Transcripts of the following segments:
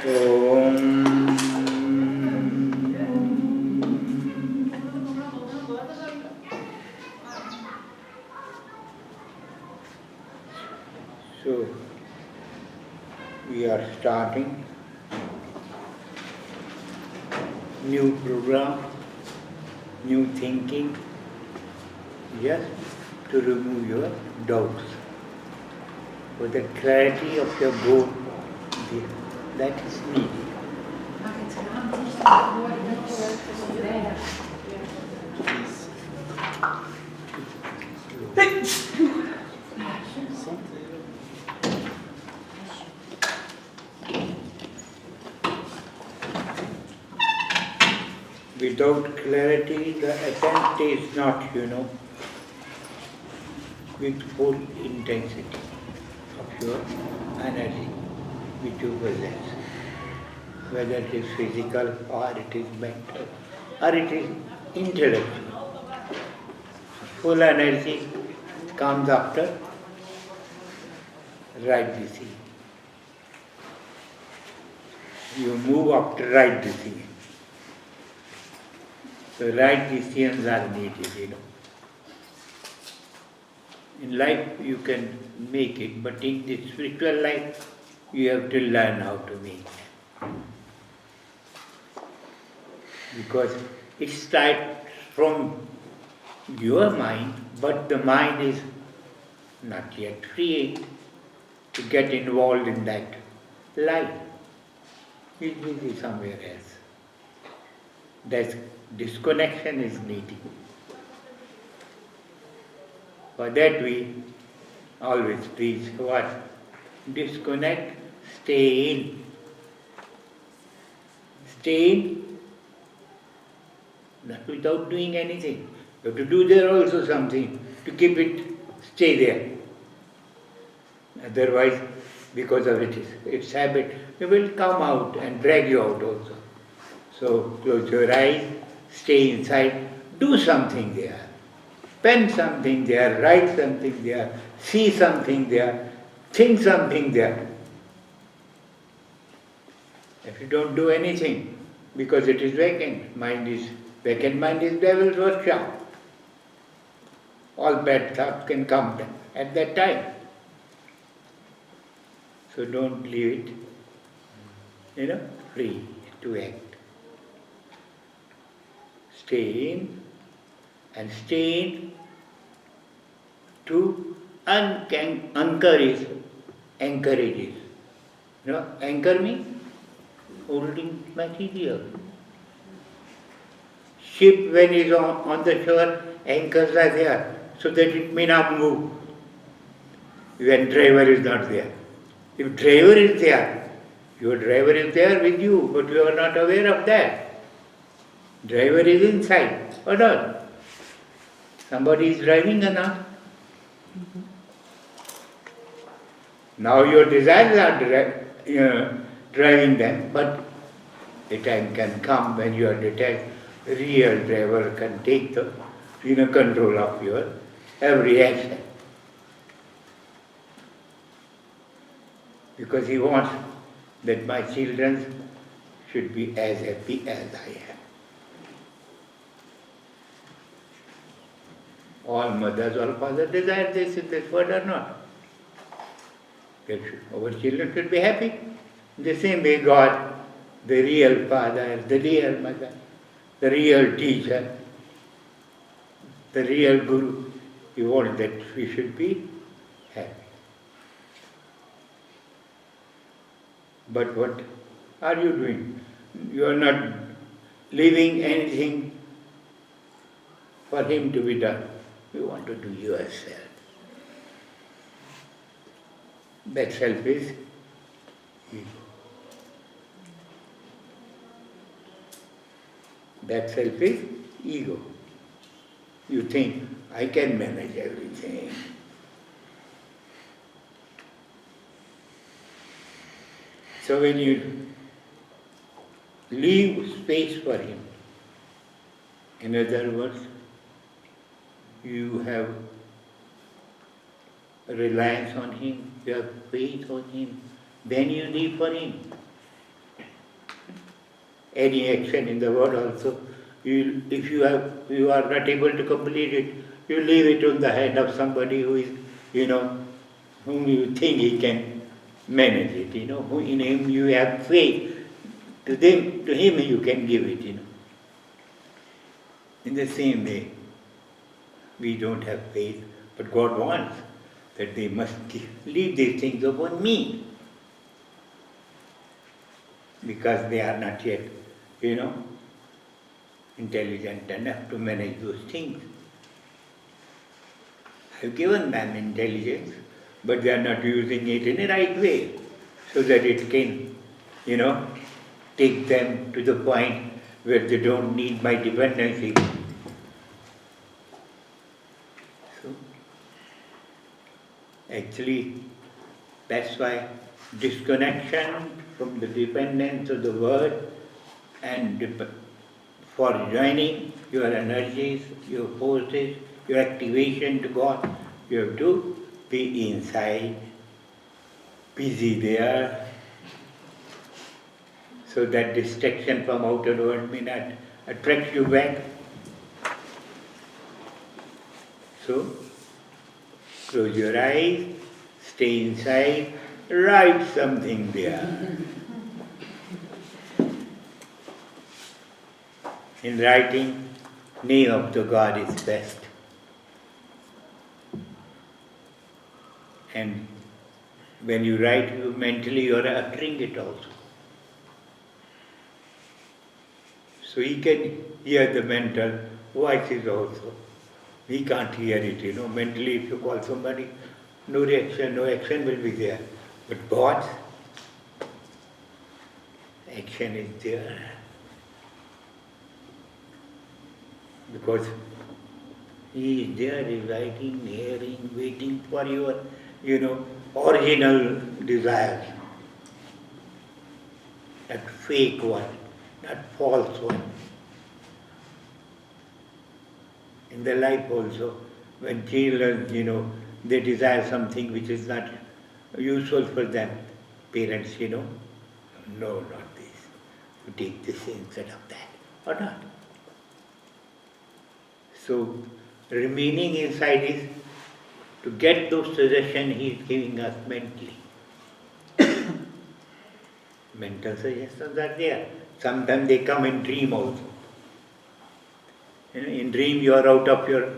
Om. So, we are starting new program, new thinking, just to remove your doubts. For the clarity of your goal, that is needed. Without clarity, the attempt is not, with full intensity of your energy which you possess. Whether it is physical or it is mental or it is intellectual. Full energy comes after right decision. You move after right decision. So right decisions are needed, In life you can make it, but in the spiritual life you have to learn how to make it. Because it starts from your mind, but the mind is not yet free to get involved in that life. It's busy somewhere else. That disconnection is needed. For that we always preach what? Disconnect, stay in. Stay in, not without doing anything. You have to do there also something to keep it, stay there. Otherwise, because of its habit, it will come out and drag you out also. So close your eyes, stay inside, do something there. Pen something there, write something there, see something there, think something there. If you don't do anything, because it is vacant mind is devil's workshop. All bad thoughts can come at that time. So don't leave it, free to act. Stay in and stay in to encourage. Anchor means holding material. Ship when it is on the shore, anchors are there so that it may not move when driver is not there. If driver is there, your driver is there with you, but you are not aware of that. Driver is inside or not. Somebody is driving or not. Mm-hmm. Now your desires are driving them, but a time can come when you are detached. Real driver can take the control of your every action. Because he wants that my children should be as happy as I am. All mothers, all fathers desire this in this world or not. Our children should be happy. The same way God, the real father, the real mother, the real teacher, the real guru, he wants that we should be happy. But what are you doing? You are not leaving anything for him to be done. You want to do yourself. That self is ego. That self is ego. You think, I can manage everything. So when you leave space for him, in other words, you have reliance on him, you have faith on him, then you live for him. any action in the world also, if you are not able to complete it, you leave it on the hand of somebody who is, whom you think he can manage it, who in him you have faith. To him you can give it, In the same way, we don't have faith, but God wants that they must leave these things upon me. Because they are not yet, intelligent enough to manage those things. I have given them intelligence, but they are not using it in the right way, so that it can, take them to the point where they don't need my dependency. So, actually, that's why disconnection from the dependence of the word and for joining your energies, your forces, your activation to God, you have to be inside, busy there, so that distraction from outer world may not attract you back. So, close your eyes, stay inside, write something there. In writing, name of the God is best. And when you write, mentally you are uttering it also. So he can hear the mental voices also. He can't hear it, Mentally, if you call somebody, no reaction, no action will be there. But God's action is there. Because He is there, writing, hearing, waiting for your, original desires. Not fake one, not false one. In their life also, when children, they desire something which is not useful for them, parents, no, not this. You take this instead of that, or not. So, remaining inside is to get those suggestions He is giving us mentally. Mental suggestions are there. Sometimes they come in dream also. In dream you are out of your,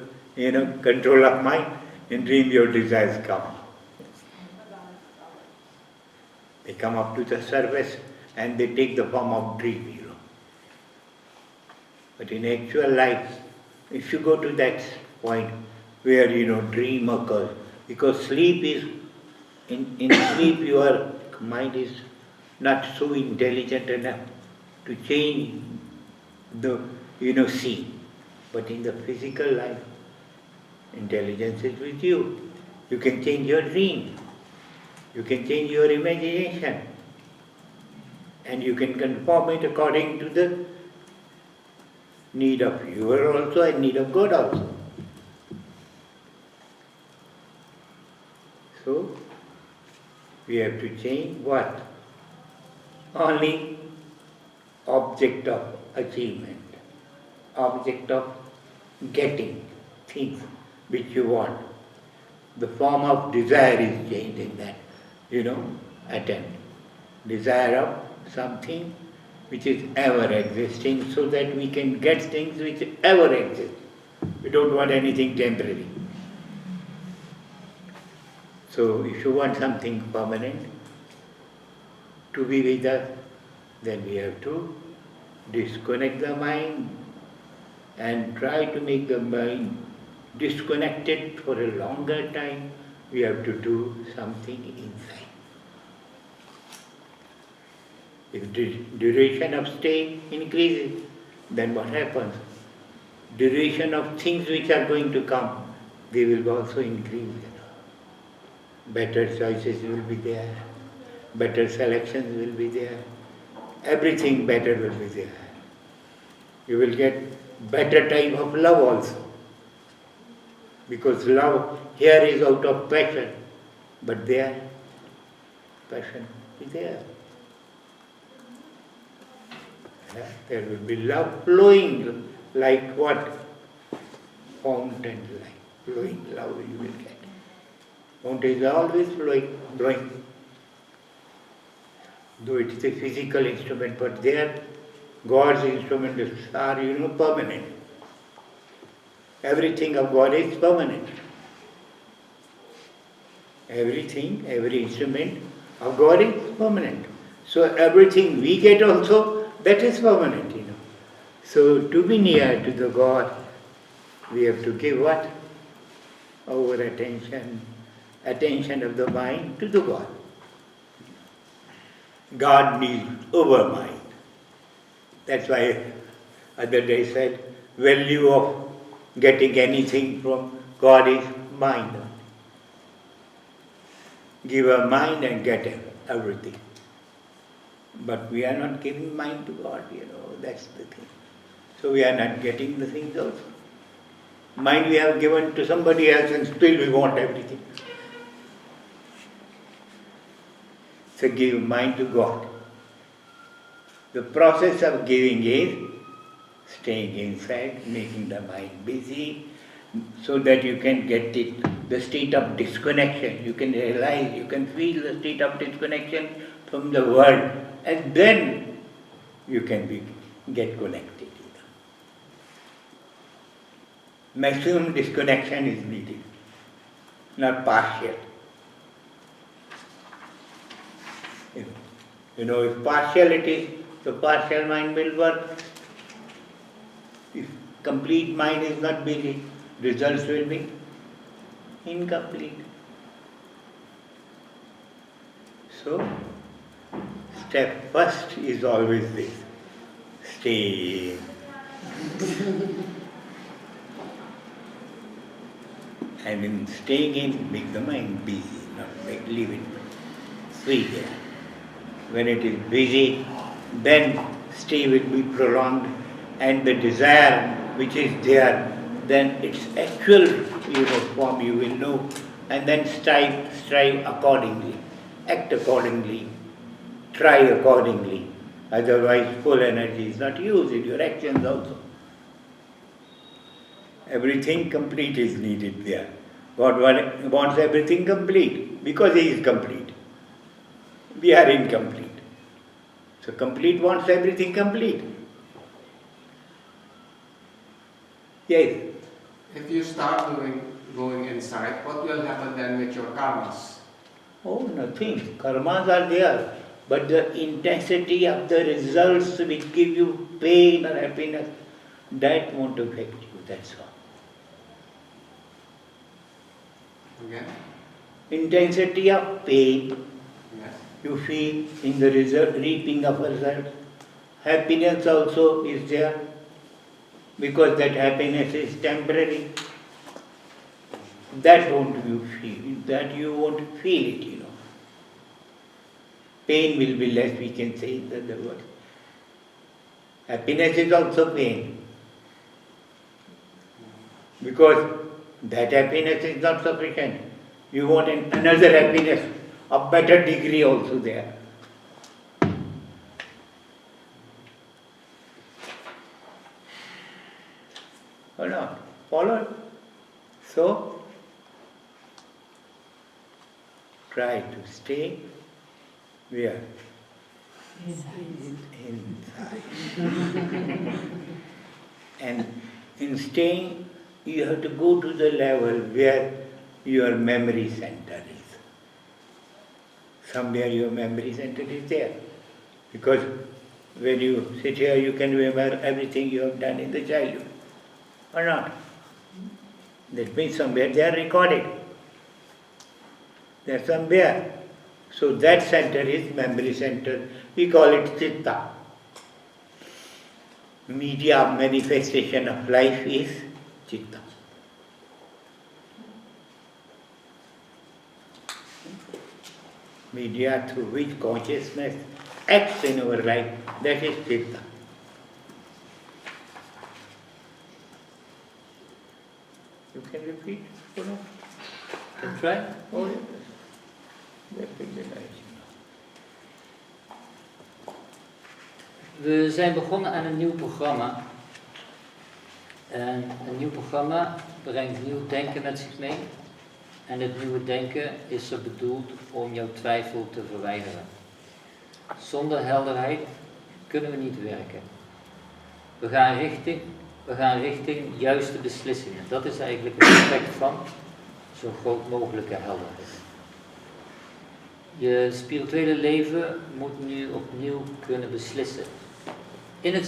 control of mind. In dream your desires come. They come up to the surface and they take the form of dream, But in actual life, if you go to that point where, dream occurs, because sleep is, in sleep your mind is not so intelligent enough to change the, scene. But in the physical life, intelligence is with you. You can change your dream. You can change your imagination. And you can conform it according to the need of you also and need of God also. So, we have to change what? Only object of achievement, object of getting things which you want. The form of desire is changed in that, attempt. Desire of something which is ever existing, so that we can get things which ever exist. We don't want anything temporary. So if you want something permanent to be with us, then we have to disconnect the mind and try to make the mind disconnected for a longer time. We have to do something inside. If the duration of stay increases, then what happens? Duration of things which are going to come, they will also increase. Better choices will be there, better selections will be there, everything better will be there. You will get better type of love also. Because love here is out of passion, but there, passion is there. Yeah? There will be love flowing like what? Fountain like flowing love you will get. Fountain is always flowing. Though it is a physical instrument, but there God's instruments are, permanent. Everything of God is permanent. Everything, every instrument of God is permanent. So everything we get also, that is permanent, So to be near to the God, we have to give what? Our attention of the mind to the God. God needs our mind. That's why other day said, value of getting anything from God is mind. Give a mind and get everything. But we are not giving mind to God, that's the thing. So we are not getting the things also. Mind we have given to somebody else and still we want everything. So give mind to God. The process of giving is staying inside, making the mind busy, so that you can get the state of disconnection. You can realize, you can feel the state of disconnection from the world, and then you can get connected. Maximum disconnection is needed, not partial. If partial it is, the partial mind will work. If complete mind is not busy, results will be incomplete. So, step first is always this: stay. And in staying in, make the mind busy, not leave it free there. When it is busy, then stay will be prolonged, and the desire which is there, then its actual form you will know, and then strive accordingly, act accordingly, try accordingly. Otherwise, full energy is not used in your actions also. Everything complete is needed there. God wants everything complete because He is complete. We are incomplete. So complete wants everything complete. Yes. If you start going inside, what will happen then with your karmas? Oh, nothing. Karmas are there. But the intensity of the results which give you pain or happiness, that won't affect you, that's all. Again? Intensity of pain, Yes. you feel in the reaping of results. Happiness also is there, because that happiness is temporary. That won't you feel, that you won't feel it, Pain will be less, we can say in other words. Happiness is also pain. Because that happiness is not sufficient. You want another happiness of better degree also there. Or not? Follow? So, try to stay where? Inside. And in staying, you have to go to the level where your memory center is. Somewhere your memory center is there. Because when you sit here, you can remember everything you have done in the childhood. Or not? That means somewhere they are recorded. They are somewhere. So that center is memory center. We call it Chitta. Media of manifestation of life is Chitta. Media through which consciousness acts in our life, that is Chitta. You can repeat, Can try? Oh, yes. That will be nice. We zijn begonnen aan een nieuw programma. En een nieuw programma brengt nieuw denken met zich mee. En dit nieuwe denken is er bedoeld om jouw twijfel te verwijderen. Zonder helderheid kunnen we niet werken. We gaan richting juiste beslissingen. Dat is eigenlijk het effect van zo'n groot mogelijke helderheid. Je spirituele leven moet nu opnieuw kunnen beslissen. In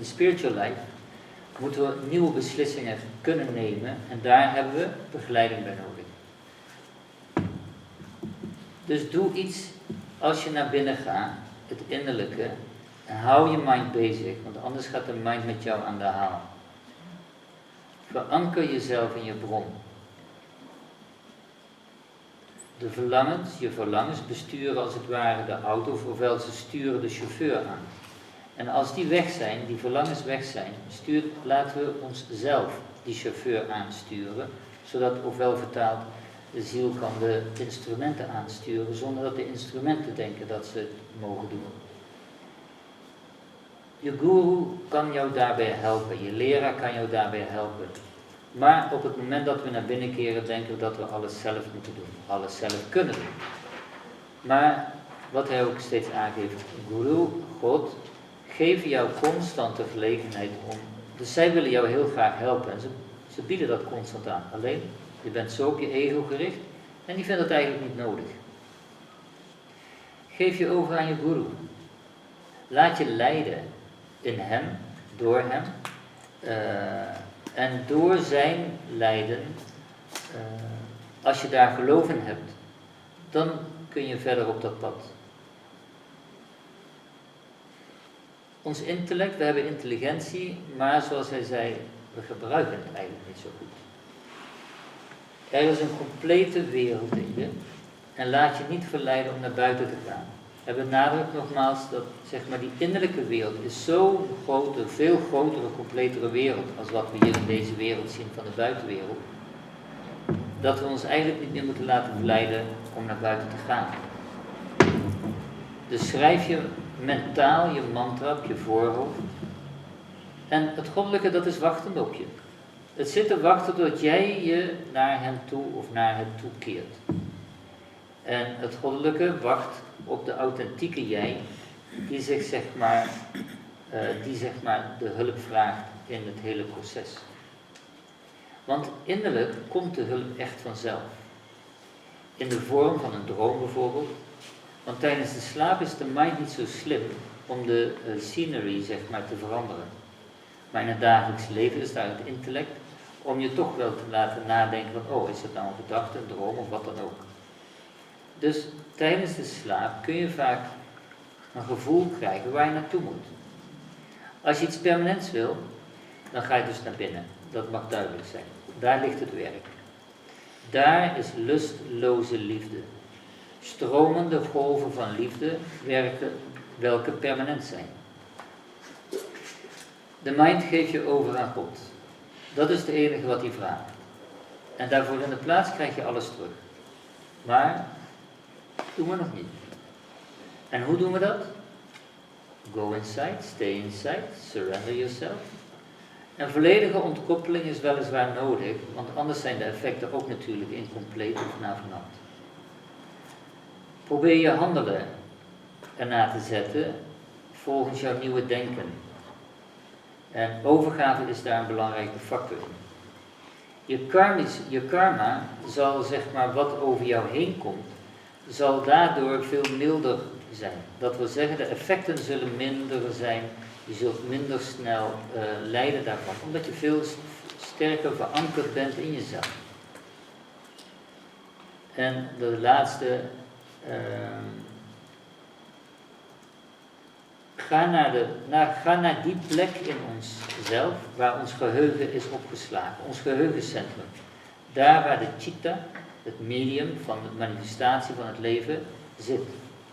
spiritual life moeten we nieuwe beslissingen kunnen nemen en daar hebben we begeleiding bij nodig. Dus doe iets als je naar binnen gaat, het innerlijke, en hou je mind bezig, want anders gaat de mind met jou aan de haal. Veranker jezelf in je bron. Je verlangens besturen als het ware de auto, ofwel ze sturen de chauffeur aan. En als die weg zijn, die verlangens weg zijn, laten we onszelf die chauffeur aansturen, zodat, ofwel vertaald, de ziel kan de instrumenten aansturen, zonder dat de instrumenten denken dat ze het mogen doen. Je guru kan jou daarbij helpen, je leraar kan jou daarbij helpen. Maar op het moment dat we naar binnen keren, denken we dat we alles zelf moeten doen, alles zelf kunnen doen. Maar, wat hij ook steeds aangeeft, Guru, God, geven jou constant de gelegenheid om, dus zij willen jou heel graag helpen en ze bieden dat constant aan. Alleen, je bent zo op je ego gericht en die vindt het eigenlijk niet nodig. Geef je over aan je Guru. Laat je leiden in hem, door hem. En door zijn lijden, als je daar geloof in hebt, dan kun je verder op dat pad. Ons intellect, we hebben intelligentie, maar zoals hij zei, we gebruiken het eigenlijk niet zo goed. Er is een complete wereld in je en laat je niet verleiden om naar buiten te gaan. Hij benadrukt nogmaals dat zeg maar, die innerlijke wereld is zo'n grote, veel grotere, completere wereld als wat we hier in deze wereld zien van de buitenwereld. Dat we ons eigenlijk niet meer moeten laten verleiden om naar buiten te gaan. Dus schrijf je mentaal je mantra op je voorhoofd. En het goddelijke, dat is wachtend op je. Het zit te wachten tot jij je naar hem toe of naar het toe keert. En het goddelijke wacht op de authentieke jij, die zeg maar de hulp vraagt in het hele proces. Want innerlijk komt de hulp echt vanzelf. In de vorm van een droom bijvoorbeeld. Want tijdens de slaap is de mind niet zo slim om de scenery zeg maar te veranderen. Maar in het dagelijks leven is daar het intellect om je toch wel te laten nadenken van, oh, is het nou een gedachte, een droom of wat dan ook. Dus tijdens de slaap kun je vaak een gevoel krijgen waar je naartoe moet. Als je iets permanents wil, dan ga je dus naar binnen. Dat mag duidelijk zijn. Daar ligt het werk. Daar is lustloze liefde. Stromende golven van liefde werken welke permanent zijn. De mind geeft je over aan God. Dat is het enige wat hij vraagt. En daarvoor in de plaats krijg je alles terug. Maar doen we nog niet. En hoe doen we dat? Go inside, stay inside, surrender yourself. En volledige ontkoppeling is weliswaar nodig, want anders zijn de effecten ook natuurlijk incompleet of navenant. Probeer je handelen ernaar te zetten volgens jouw nieuwe denken. En overgave is daar een belangrijke factor in. Je karma zal zeg maar wat over jou heen komt, zal daardoor veel milder zijn. Dat wil zeggen, de effecten zullen minder zijn, je zult minder snel lijden daarvan, omdat je veel sterker verankerd bent in jezelf. En de laatste, ga naar die plek in onszelf waar ons geheugen is opgeslagen, ons geheugencentrum. Daar waar de chitta, het medium van de manifestatie van het leven, zit.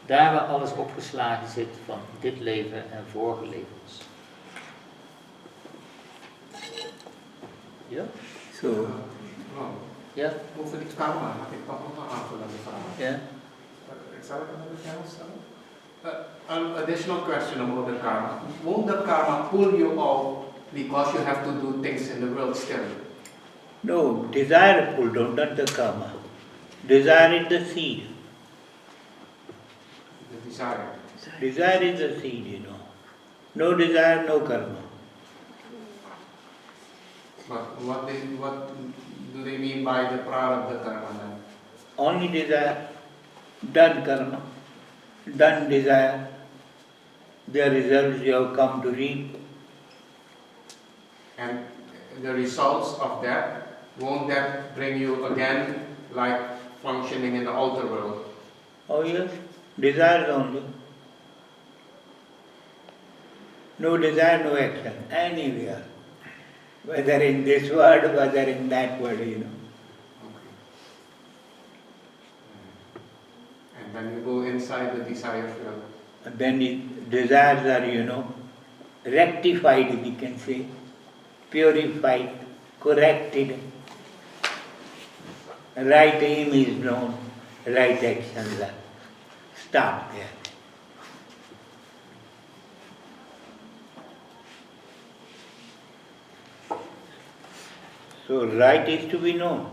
Daar waar alles opgeslagen zit van dit leven en vorige levens. Ja? Zo. Ja? Over die karma had ik nog een aanvullende vraag. Ja? Ik zou het aan de stellen. An additional question about the karma. Won't the karma pull you out because you have to do things in the world still? No, desire pulled out, not the karma. Desire is the seed. The desire. Desire is the seed, No desire, no karma. But what do they mean by the prarabdha karma then? Only desire, done karma, done desire. The results you have come to reap. And the results of that, won't that bring you again like functioning in the outer world? Oh yes, desires only. No desire, no action, anywhere. Whether in this world, whether in that world, Okay. And then you go inside the desire field. And then desires are, rectified, we can say, purified, corrected. Right aim is known, right actions are start there. So right is to be known.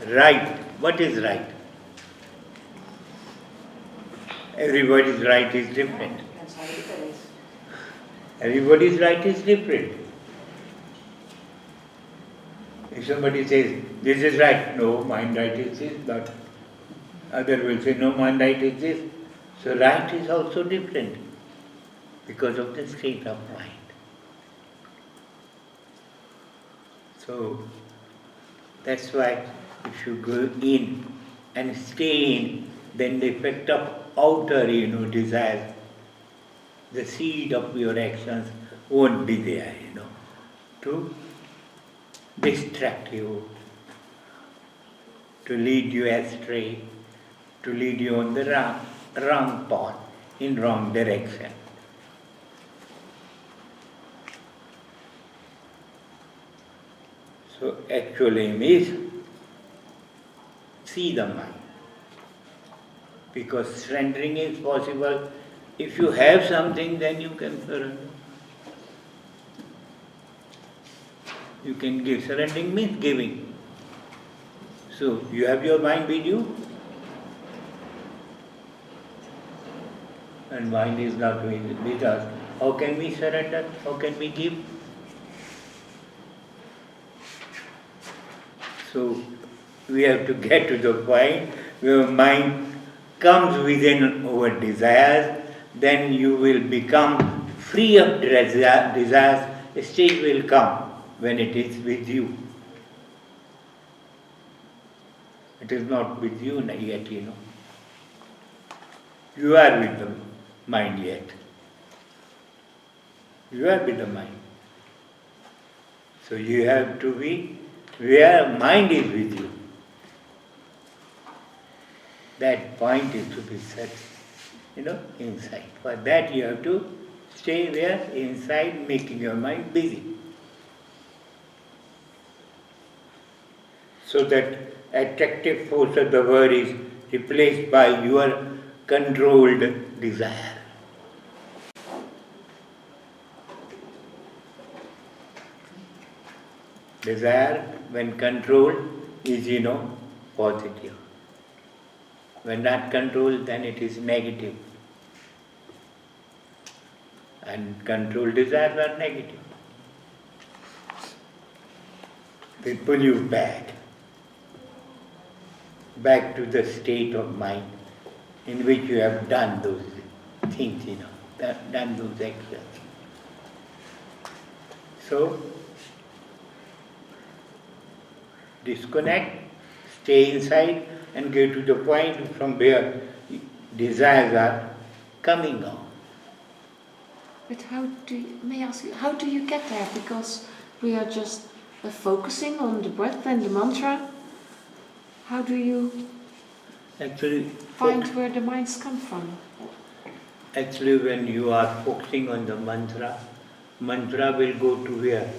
Right. What is right? Everybody's right is different. Everybody's right is different. If somebody says, this is right, no, mine right is this, but other will say, no, mine right is this. So right is also different because of the state of mind. So that's why if you go in and stay in, then the effect of outer, desire, the seed of your actions won't be there, to distract you, to lead you astray, to lead you on the wrong path, in wrong direction. So actual aim is see the mind. Because surrendering is possible. If you have something, then you can surrender. You can give. Surrendering means giving. So you have your mind with you, and mind is not with us. How can we surrender? How can we give? So we have to get to the point where mind comes within our desires, then you will become free of desires. A stage will come when it is with you. It is not with you yet, You are with the mind yet. You are with the mind. So you have to be where mind is with you. That point is to be set, inside. For that you have to stay there inside, making your mind busy. So that attractive force of the word is replaced by your controlled desire. Desire, when controlled, is, positive. When not controlled, then it is negative. And controlled desires are negative. They pull you back to the state of mind in which you have done those things, done those actions. So, disconnect, stay inside, and get to the point from where desires are coming out. But may I ask you, how do you get there? Because we are just focusing on the breath and the mantra. How do you Actually, find where the minds come from? Actually, when you are focusing on the mantra will go to where?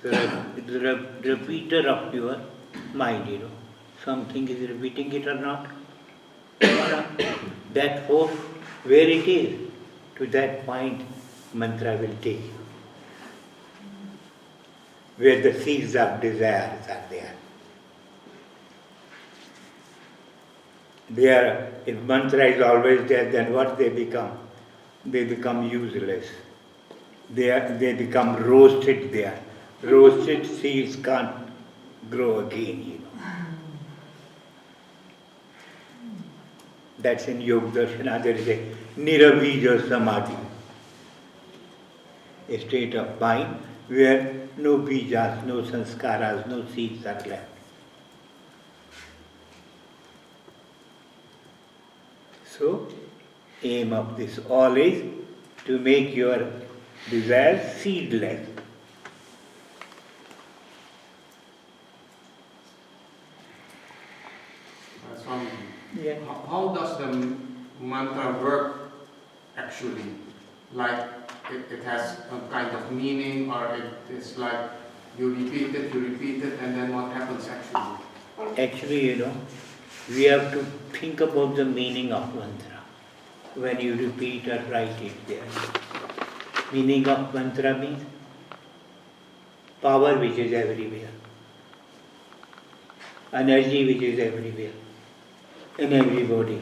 The repeater of your mind, Something is repeating it or not? that force, where it is, to that point mantra will take you. Where the seeds of desires are there. If mantra is always there, then what they become? They become useless. They become roasted there. Roasted seeds can't grow again, That's in Yoga Darshana. There is a Nirabija Samadhi, a state of mind where no bijas, no sanskaras, no seeds are left. So, aim of this all is to make your desires seedless. Swami, Yeah. how does the mantra work actually? Like it has a kind of meaning, or it is like you repeat it, and then what happens actually? Actually, we have to think about the meaning of mantra when you repeat or write it there. Meaning of mantra means power which is everywhere, energy which is everywhere, in everybody.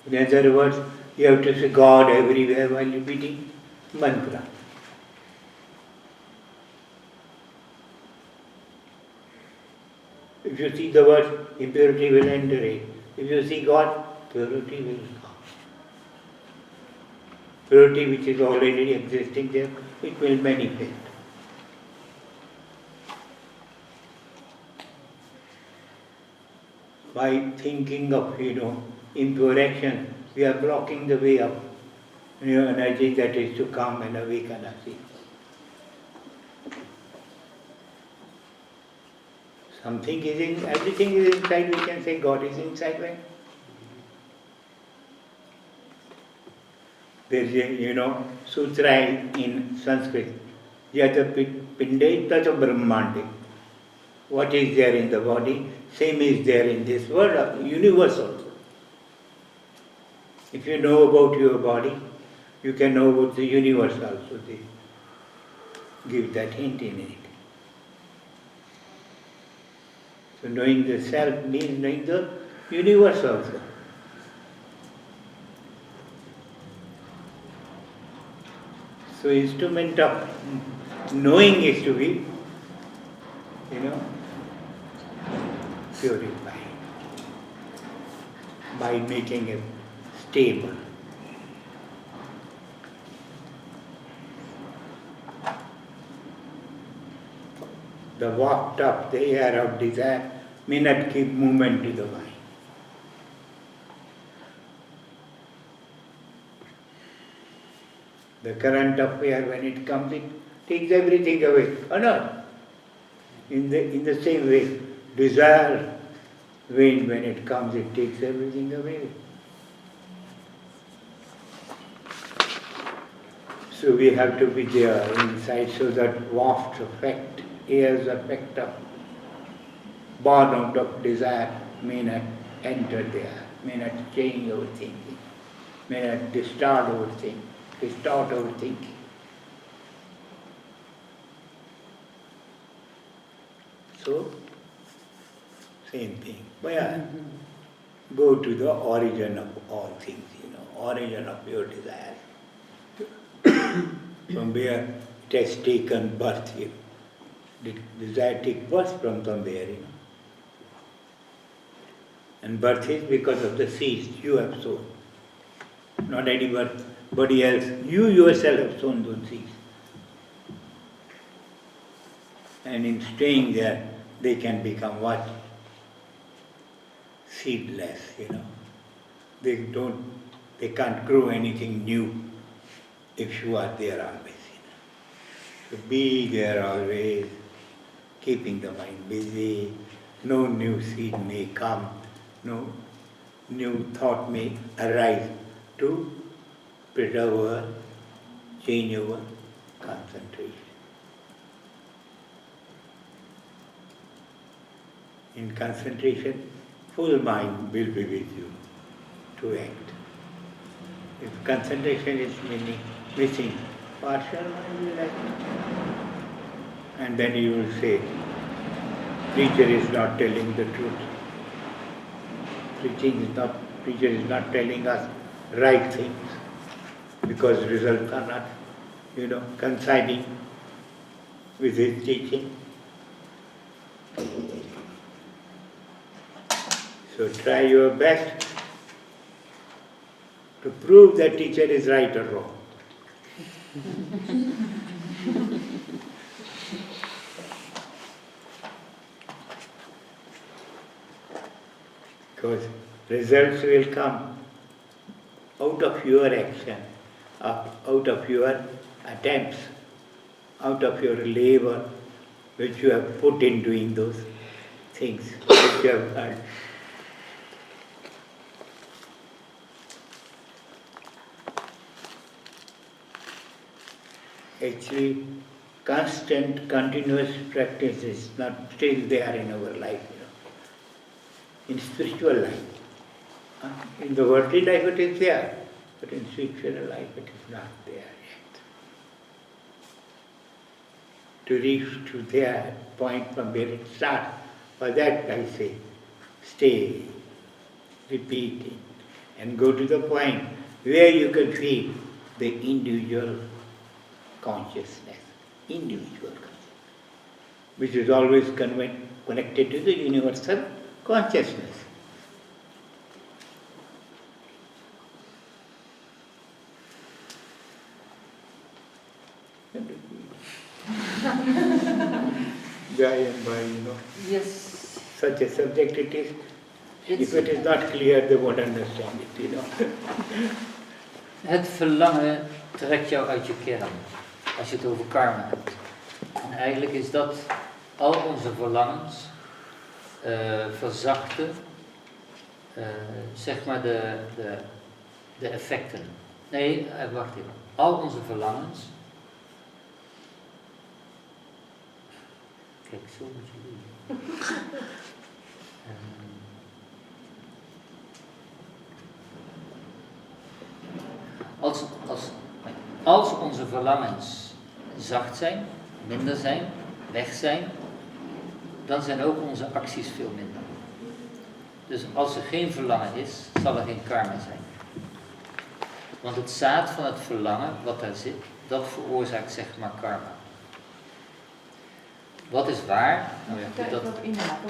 In other words, you have to say God everywhere while repeating mantra. If you see the word, impurity will enter it. If you see God, purity will come. Purity which is already existing there, it will manifest. By thinking of, impure action, we are blocking the way of energy that is to come and awaken us. Everything is inside, we can say God is inside, right? There is a, sutra in Sanskrit, Yata Pinde Tata Brahmande. What is there in the body, same is there in this world, universal. If you know about your body, you can know about the universe also. They give that hint in it. So knowing the self means knowing the universe also. So instrument of knowing is to be, purified by making it stable. The waft of the air of desire may not give movement to the mind. The current of air, when it comes, it takes everything away. Or not? In the same way, desire, wind, when it comes, it takes everything away. So we have to be there inside, so that waft effect, air's effect of born out of desire may not enter there, may not change our thinking, may not distort our thinking. So, same thing. Go to the origin of all things, origin of your desire. From where it has taken birth here. The desire takes birth from somewhere, And birth is because of the seeds you have sown. Not anybody else. You yourself have sown those seeds. And in staying there, they can become what? Seedless, They can't grow anything new if you are there always. So be there always, keeping the mind busy. No new seed may come, no new thought may arise to preserve our, change our concentration. In concentration, full mind will be with you to act. If concentration is missing, partial will be like, and then you will say, preacher is not telling the truth. Preacher is not telling us right things, because results are not, coinciding with his teaching. So try your best to prove that teacher is right or wrong. Because results will come out of your action, out of your attempts, out of your labor which you have put in doing those things which you have heard. Actually, constant, continuous practice is not still there in our life, in spiritual life. In the worldly life it is there, but in spiritual life it is not there yet. To reach to that point from where it starts, for that I say, stay, repeat it, and go to the point where you can feel the individual consciousness, which is always connected to the universal consciousness. By and by, Yes. such a subject it is. If it is not clear, they won't understand it, Het verlangen trekt jou uit je kern, als je het over karma hebt. En eigenlijk is dat al onze verlangens verzachten, zeg maar de effecten. Nee, wacht even. Al onze verlangens. Kijk, zo moet je doen. Als onze verlangens zacht zijn, minder zijn, weg zijn, dan zijn ook onze acties veel minder. Dus als er geen verlangen is, zal er geen karma zijn. Want het zaad van het verlangen, wat daar zit, dat veroorzaakt zeg maar karma. Wat is waar? Nou ja, Kijk, dat... wat inhaken.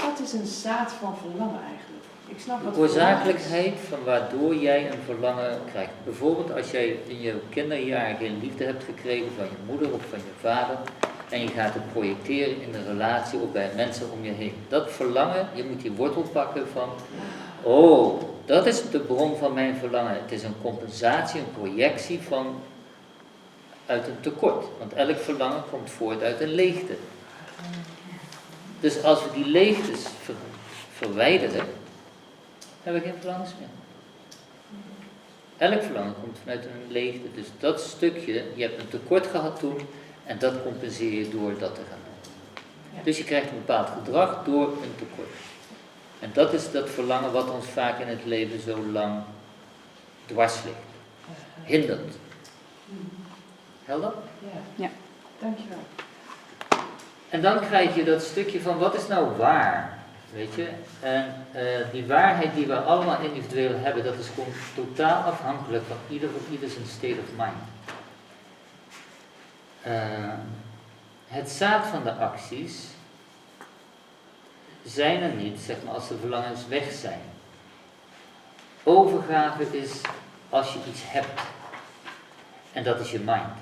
Wat is een zaad van verlangen eigenlijk? Ik snap wat De oorzakelijkheid van waardoor jij een verlangen krijgt. Bijvoorbeeld als jij in je kinderjaren geen liefde hebt gekregen van je moeder of van je vader en je gaat het projecteren in een relatie of bij mensen om je heen. Dat verlangen, je moet die wortel pakken van, oh, dat is de bron van mijn verlangen. Het is een compensatie, een projectie uit een tekort. Want elk verlangen komt voort uit een leegte. Dus als we die leegtes verwijderen, hebben we geen verlangens meer. Elk verlangen komt vanuit een leegte. Dus dat stukje, je hebt een tekort gehad toen en dat compenseer je door dat te gaan doen. Ja. Dus je krijgt een bepaald gedrag door een tekort. En dat is dat verlangen wat ons vaak in het leven zo lang dwars ligt. Hindert. Helder? Ja. Dankjewel. En dan krijg je dat stukje van wat is nou waar? Weet je, en die waarheid die we allemaal individueel hebben, dat is gewoon totaal afhankelijk van ieder zijn state of mind. Het zaad van de acties zijn er niet, zeg maar, als de verlangens weg zijn. Overgave is als je iets hebt. En dat is je mind.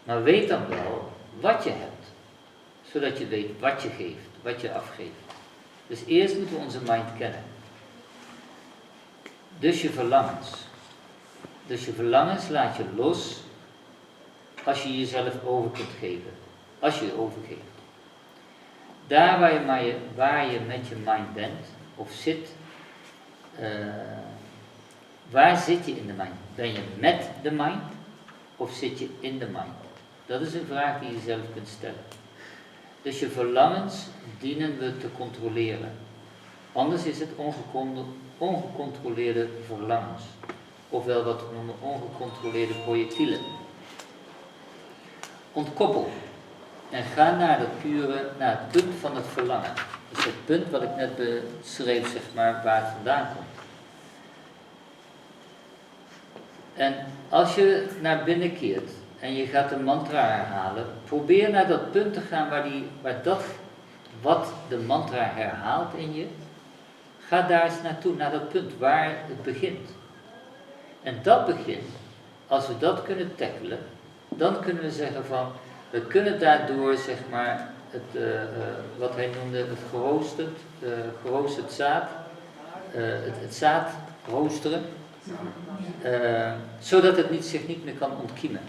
Maar weet dan wel wat je hebt. Zodat je weet wat je geeft, wat je afgeeft. Dus eerst moeten we onze mind kennen. Dus je verlangens laat je los als je jezelf over kunt geven. Als je je overgeeft. Daar waar je met je mind bent, of zit, waar zit je in de mind? Ben je met de mind, of zit je in de mind? Dat is een vraag die je zelf kunt stellen. Dus je dienen we te controleren. Anders is het ongecontroleerde verlangens. ofwel wat we noemen ongecontroleerde projectielen. Ontkoppel en ga naar het punt van het verlangen. Dat is het punt wat ik net beschreef, zeg maar, waar het vandaan komt. En als je naar binnen keert en je gaat de mantra herhalen, probeer naar dat punt te gaan wat de mantra herhaalt in je. Ga daar eens naartoe, naar dat punt waar het begint. En dat begin, als we dat kunnen tackelen, dan kunnen we zeggen van, we kunnen daardoor, zeg maar, wat hij noemde het geroosterd zaad, het zaad roosteren, zodat het zich niet meer kan ontkiemen.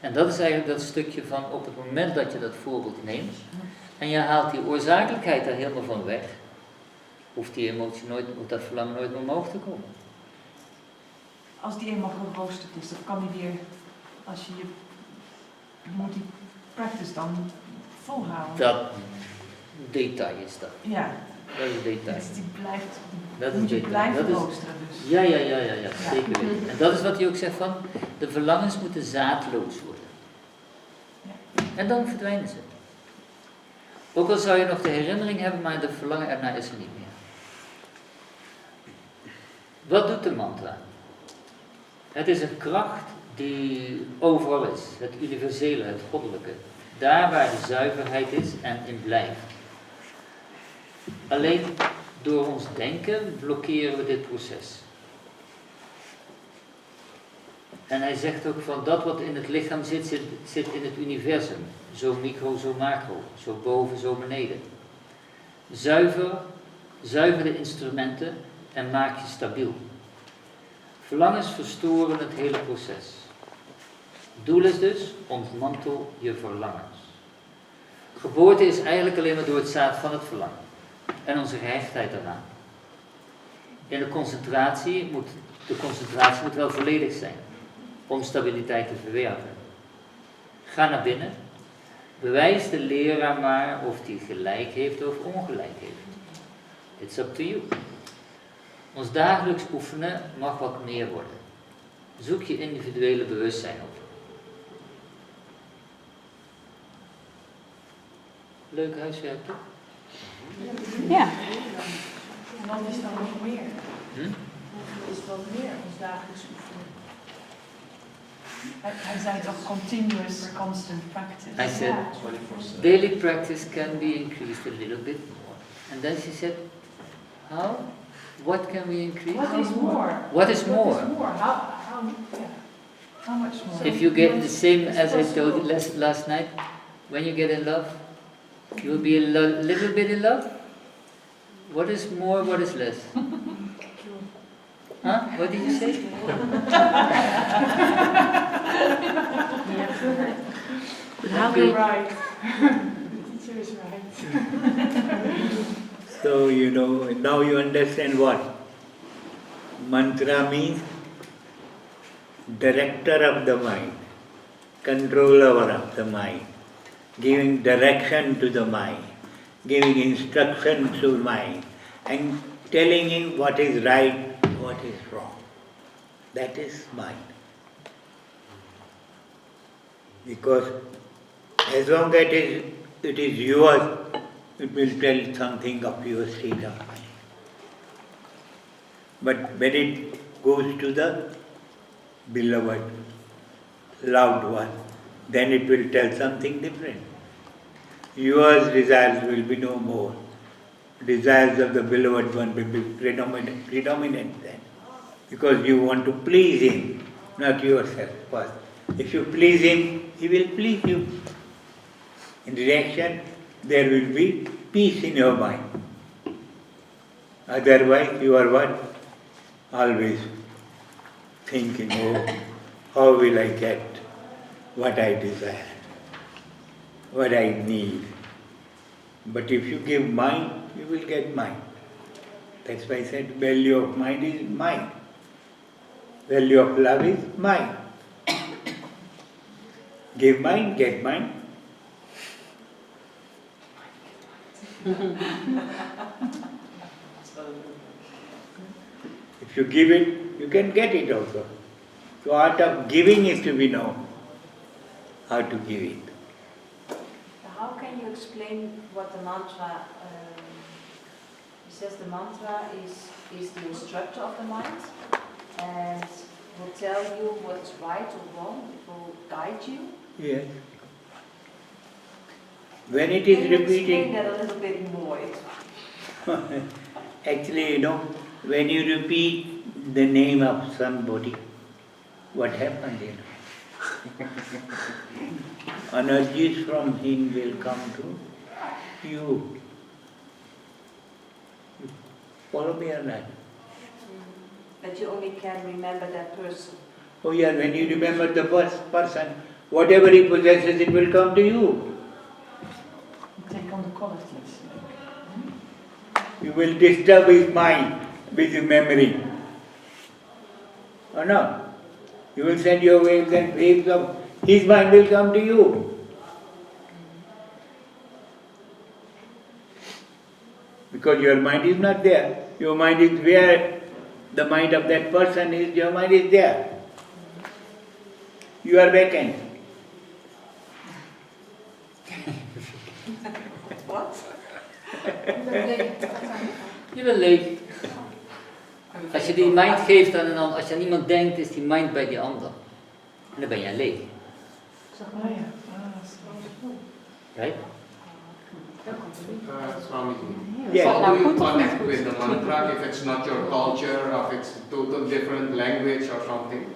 En dat is eigenlijk dat stukje van op het moment dat je dat voorbeeld neemt en je haalt die oorzakelijkheid daar helemaal van weg, hoeft die emotie nooit, of dat verlangen nooit meer omhoog te komen. Als die eenmaal geroosterd is, dan kan die weer, als je moet die practice dan volhouden. Dat detail is dat. Ja. Dat is detail. Dus die blijft, Dat is moet je detail. blijven Dat is- roosteren dus. Ja, zeker weten. En dat is wat hij ook zegt van, de verlangens moeten zaadloos worden. En dan verdwijnen ze. Ook al zou je nog de herinnering hebben, maar de verlangen ernaar is er niet meer. Wat doet de mantra? Het is een kracht die overal is, het universele, het goddelijke. Daar waar de zuiverheid is en in blijft. Alleen door ons denken blokkeren we dit proces. En hij zegt ook van dat wat in het lichaam zit in het universum. Zo micro, zo macro. Zo boven, zo beneden. Zuiver de instrumenten en maak je stabiel. Verlangens verstoren het hele proces. Doel is dus, ontmantel je verlangens. Geboorte is eigenlijk alleen maar door het zaad van het verlangen. En onze gehechtheid daaraan. In de concentratie moet wel volledig zijn. Om stabiliteit te verwerven. Ga naar binnen. Bewijs de leraar maar of die gelijk heeft of ongelijk heeft. It's up to you. Ons dagelijks oefenen mag wat meer worden. Zoek je individuele bewustzijn op. Leuk huiswerk, toch? Ja. En dan is dan nog meer. Hm? Is wel meer ons dagelijks oefenen. Hij zei toch continuous, constant practice. I said, daily practice can be increased a little bit more. And then she said, how? What can we increase? What is more? What is more? What is more? How much more? If you get the same as I told you last night, when you get in love, you will be a little bit in love. What is more, what is less? Huh? What did you say? But how You're we, right. The teacher is right. So now you understand what? Mantra means director of the mind, controller of the mind, giving direction to the mind, giving instructions to the mind, and telling him what is right, what is wrong. That is mind. Because as long as it is yours, it will tell something of your state of mind. But when it goes to the beloved, loved one, then it will tell something different. Yours desires will be no more. Desires of the beloved one will be predominant then. Because you want to please him, not yourself first. If you please him, he will please you. In reaction, there will be peace in your mind. Otherwise, you are what? Always thinking, oh, how will I get what I desire, what I need. But if you give mind, you will get mind. That's why I said value of mind is mind. Value of love is mind. Give mind, get mind. If you give it, you can get it also. So art of giving is to be known. How to give it. How can you explain what the mantra, he says the mantra is the instructor of the mind and will tell you what is right or wrong, it will guide you. Yes. When it is Can you repeating, explain that a little bit more? actually, when you repeat the name of somebody, what happens, energies from him will come to you. You follow me or not? That you only can remember that person. Oh yeah, when you remember the person, whatever he possesses, it will come to you. Take on the qualities. You will disturb his mind with your memory. Or not? You will send your waves and waves of his mind will come to you. Because your mind is not there. Your mind is where the mind of that person is, your mind is there. You are vacant. What? Je bent leeg. Als je die mind geeft aan een ander, als je aan iemand denkt, is die mind bij die ander. En dan ben jij leeg. Oh ja. Right? Swamiji, Yes. how do you connect with the mantra if it's not your culture, or if it's a total different language or something?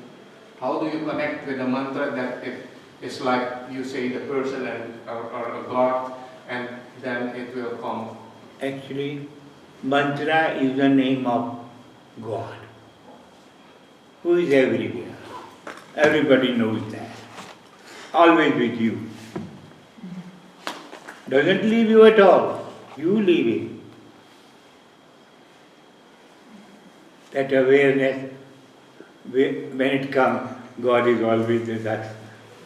How do you connect with the mantra that it is like you say the person or a god, and then it will come? Actually, mantra is the name of God, who is everywhere. Everybody knows that. Always with you. Doesn't leave you at all. You leave it. That awareness, when it comes, God is always with us.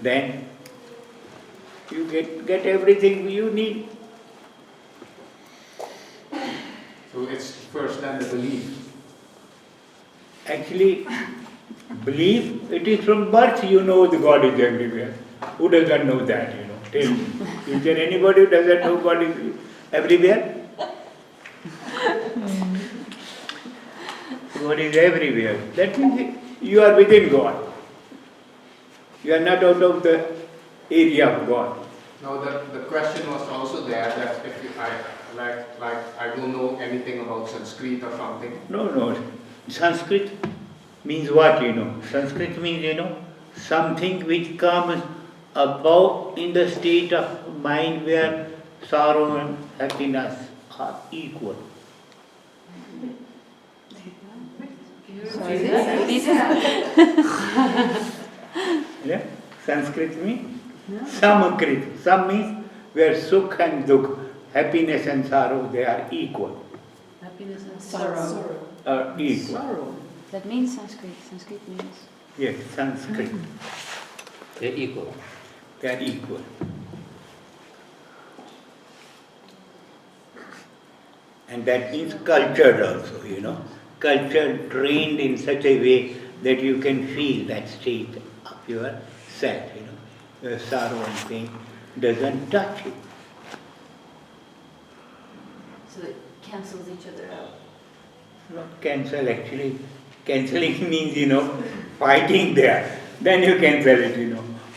Then you get everything you need. So it's first then the belief. Actually, belief, it is from birth you know the God is everywhere. Who doesn't know that, Tell me. Is there anybody who doesn't know God is everywhere? God is everywhere. That means you are within God. You are not out of the area of God. Now the question was also there that if I don't know anything about Sanskrit or something. No. Sanskrit means what, Sanskrit means, something which comes about in the state of mind where sorrow and happiness are equal. Yeah? Sanskrit means Samakrit. Sam means where sukh and dukh, happiness and sorrow, they are equal. Happiness and Sorrow. Are equal. Sorrow. That means Sanskrit. Sanskrit means. Yes, Sanskrit. They're equal. They are equal. And that means cultured also, Cultured, trained in such a way that you can feel that state of your self, Your sorrow and pain doesn't touch you. So it cancels each other out. Not cancel, actually. Cancelling means, fighting there. Then you cancel it,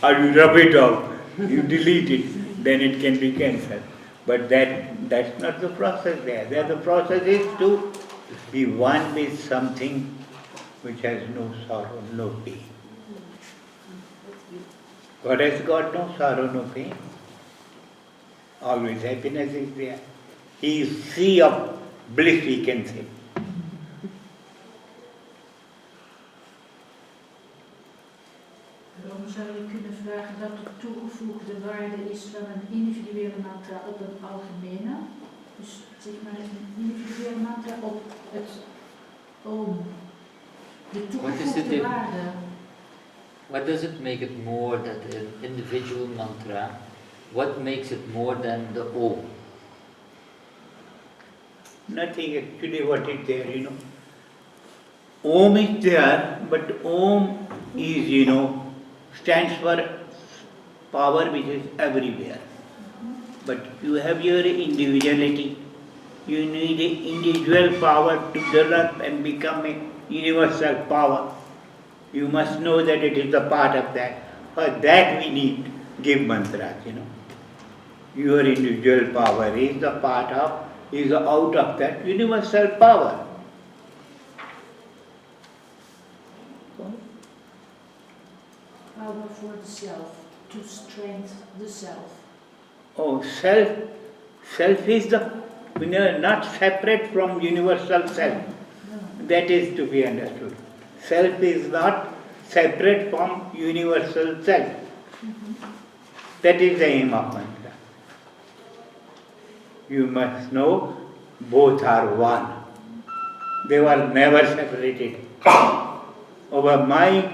Or you rub it off, you delete it, then it can be cancelled. But that's not the process there. There the process is to be one with something which has no sorrow, no pain. God has got no sorrow, no pain. Always happiness is there. He is sea of bliss, we can say. Waarom zou je kunnen vragen dat de toegevoegde waarde is van een individuele mantra op een algemene? Dus zeg maar een individuele mantra op het oom. De toegevoegde waarde. What does it make it more than an individual mantra? What makes it more than the Om? Nothing actually what is there, Om is there, but Om is, stands for power which is everywhere. But you have your individuality. You need an individual power to develop and become a universal power. You must know that it is a part of that. For that we need give mantras, Your individual power is out of that universal power. Power for the self, to strengthen the self. Oh, self is not separate from universal self. That is to be understood. Self is not separate from universal self. That is the aim of mantra. You must know both are one. They were never separated. Our mind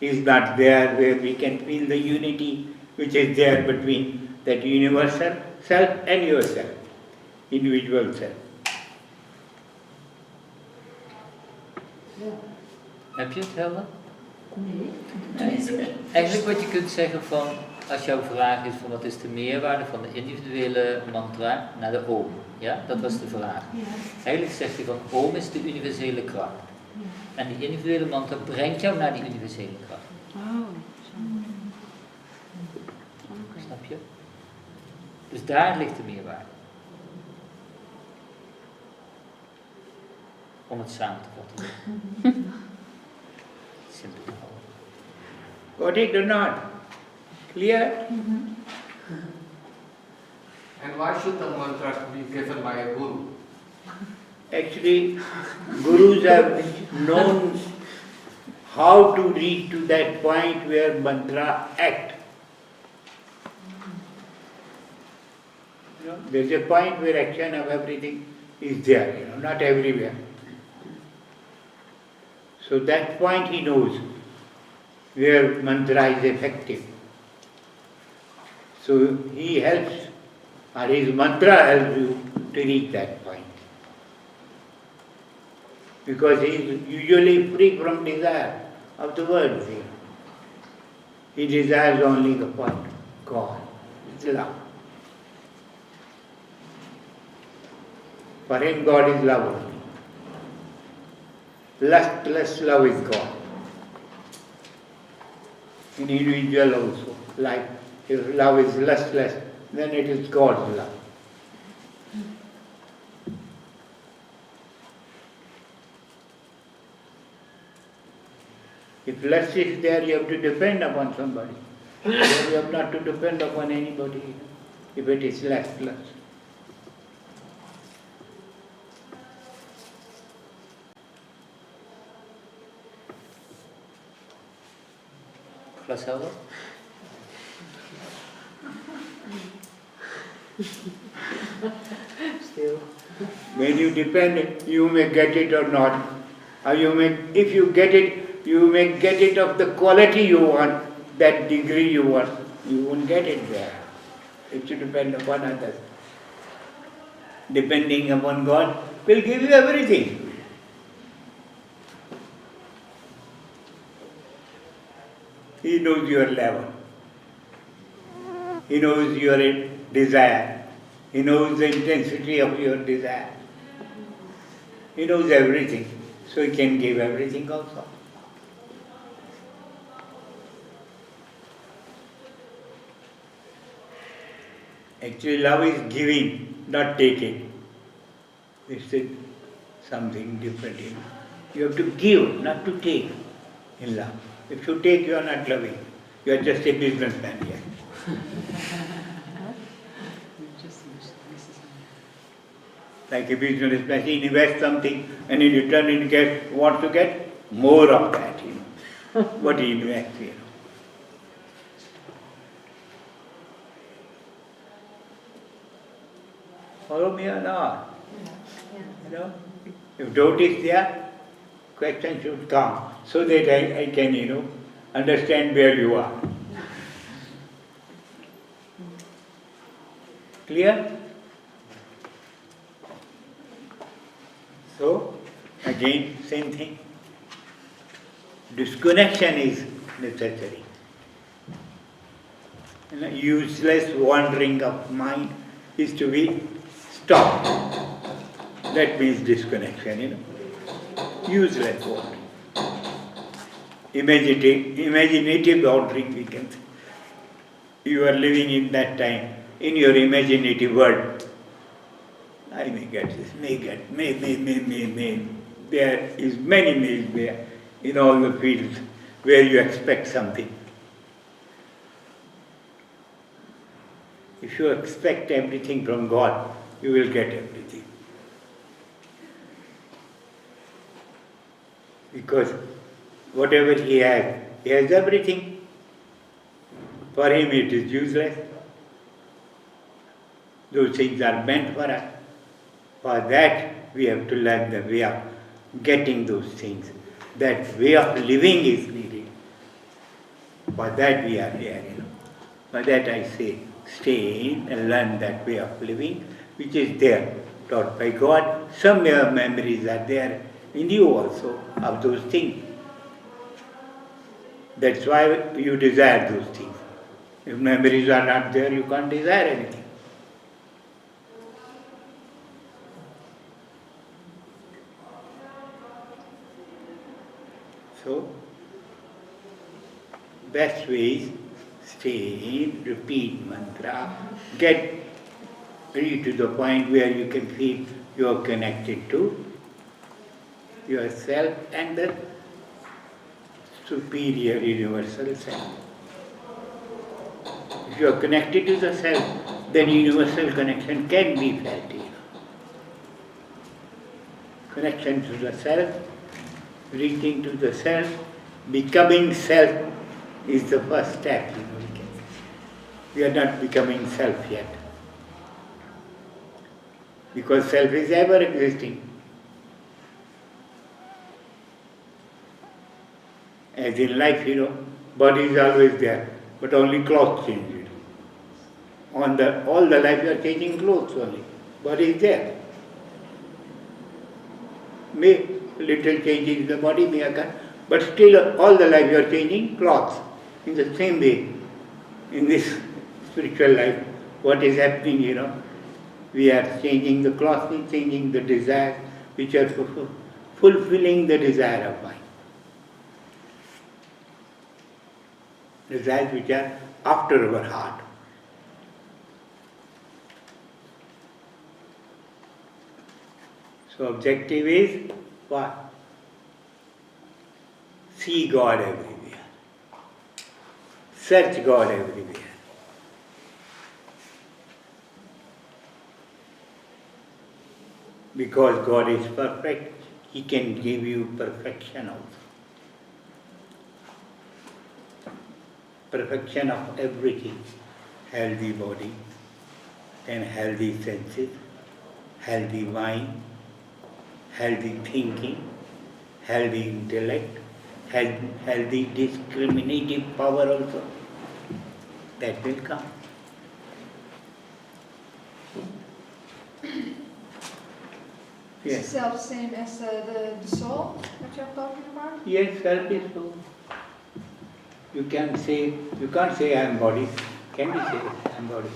is not there where we can feel the unity which is there between that universal self and yourself, individual self. Heb je het, Helder? Nee. Eigenlijk wat je kunt zeggen van, als jouw vraag is van wat is de meerwaarde van de individuele mantra naar de Om. Ja, dat was de vraag. Ja. Eigenlijk zegt hij van Om is de universele kracht. En die individuele mantra brengt jou naar die universele kracht. Oh, zo. Oké. Snap je? Dus daar ligt de meerwaarde. Om het samen te vatten. Simpel te houden. Got it or not? Clear? And why should the mantra be given by a guru? Actually, gurus have known how to reach to that point where mantra act. There's a point where action of everything is there, not everywhere. So that point he knows where mantra is effective. So he helps, or his mantra helps you to reach that point. Because he is usually free from desire of the world. He desires only the point, God, it's love. For him God is love only. Lustless love is God. In individual also, like if love is lustless, then it is God's love. If lust is there, you have to depend upon somebody. Then you have not to depend upon anybody if it is lustless. Glas helder? Still. When you depend, you may get it or not. Or if you get it, you may get it of the quality you want, that degree you want. You won't get it there if you depend upon others. Depending upon God will give you everything. He knows your level. He knows your desire. He knows the intensity of your desire. He knows everything. So he can give everything also. Actually, love is giving, not taking. It's something different. You have to give, not to take in love. If you take, you are not loving. You are just a businessman here. Like a businessman, he invests something and in return he wants to get more of that, what he invests, Follow me or not? If doubt is there, question should come so that I can, understand where you are. Clear? So, again, same thing. Disconnection is necessary. Useless wandering of mind is to be stopped. That means disconnection, Useless wandering. Imaginative wandering, we can say. You are living in that time, in your imaginative world. I may get this, may get, may. There is many mays there in all the fields where you expect something. If you expect everything from God, you will get everything. Because whatever He has everything. For Him it is useless. Those things are meant for us. For that we have to learn the way of getting those things. That way of living is needed. For that we are here, For that I say, stay in and learn that way of living, which is there, taught by God. Some memories are there in you also of those things. That's why you desire those things. If memories are not there, you can't desire anything. So, best way is stay in, repeat mantra, get reach to the point where you can feel you are connected to yourself and the superior universal self. If you are connected to the self, then universal connection can be felt. Connection to the self, reaching to the self, becoming self is the first step. We are not becoming self yet. Because self is ever existing. As in life, body is always there, but only clothes change. All the life you are changing clothes only. Body is there. May little changes in the body may occur, but still all the life you are changing clothes. In the same way, in this spiritual life, what is happening, we are changing the clothes, changing the desires, which are fulfilling the desire of mind. Desires which are after our heart. So objective is what? See God everywhere. Search God everywhere. Because God is perfect, He can give you perfection also. Perfection of everything. Healthy body, and healthy senses, healthy mind, healthy thinking, healthy intellect, healthy discriminative power also. That will come. Yes. Is self same as the soul that you're talking about? Yes, self is soul. You can't say I am body. Can you say I am body?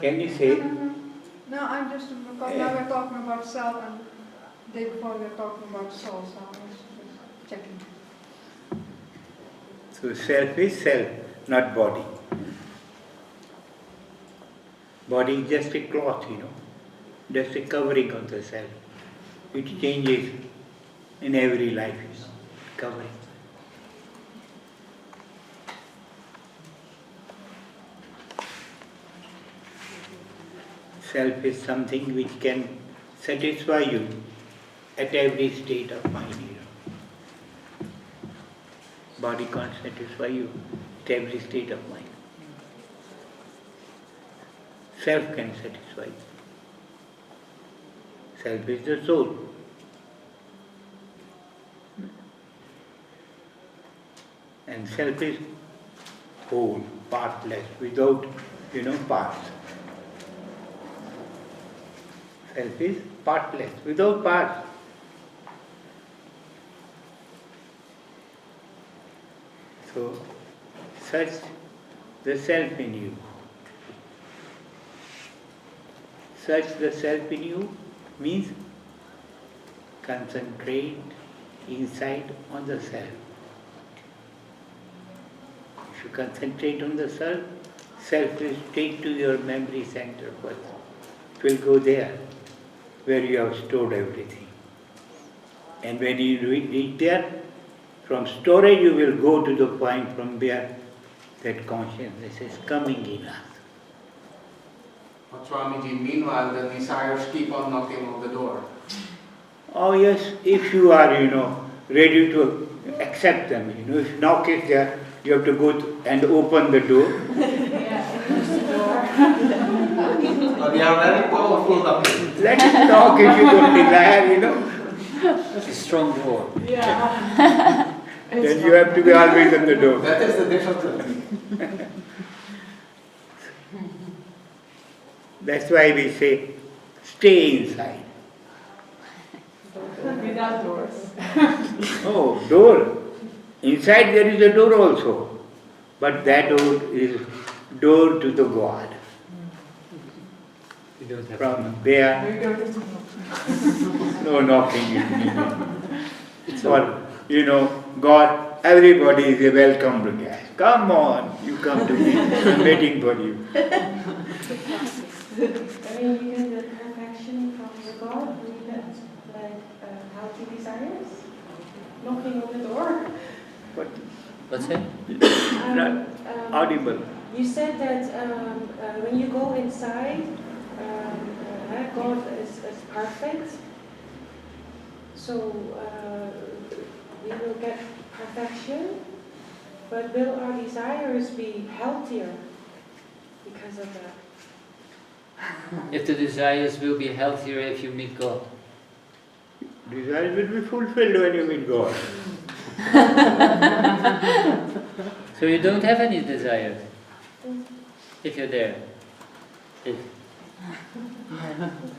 Can you say? No, I'm just because now we're talking about self and the day before we were talking about soul, so I was just checking. So self is self, not body. Body is just a cloth, just a covering of the self. It changes in every life, covering. Self is something which can satisfy you at every state of mind. Body can't satisfy you at every state of mind. Self can satisfy you. Self is the soul. And self is whole, partless, without, parts. Self is partless, without parts. So, search the self in you. Search the self in you means concentrate inside on the self. If you concentrate on the self, self will take to your memory center first. It will go there where you have stored everything. And when you reach there, from storage you will go to the point from where that consciousness is coming in us. But Swamiji, meanwhile the desires keep on knocking on the door. Oh yes, if you are, ready to accept them, if knock is there, you have to go and open the door. But they are very powerful knocking. Let it knock if you don't desire, It's a strong door. Then you have to be always on the door. That is the difficulty. That's why we say, stay inside. Without doors. Oh, door. Inside there is a door also. But that door is door to the God. You don't have From there, We go to no knocking is needed. Or, God, everybody is a welcome guest. Come on, you come to me. I'm waiting for you. I mean, you get the perfection from the God, you get like healthy desires, knocking on the door. What's it? Not audible. You said that when you go inside, God is perfect. So we will get perfection, but will our desires be healthier because of that? If the desires will be healthier if you meet God. Desires will be fulfilled when you meet God. So you don't have any desires if you're there.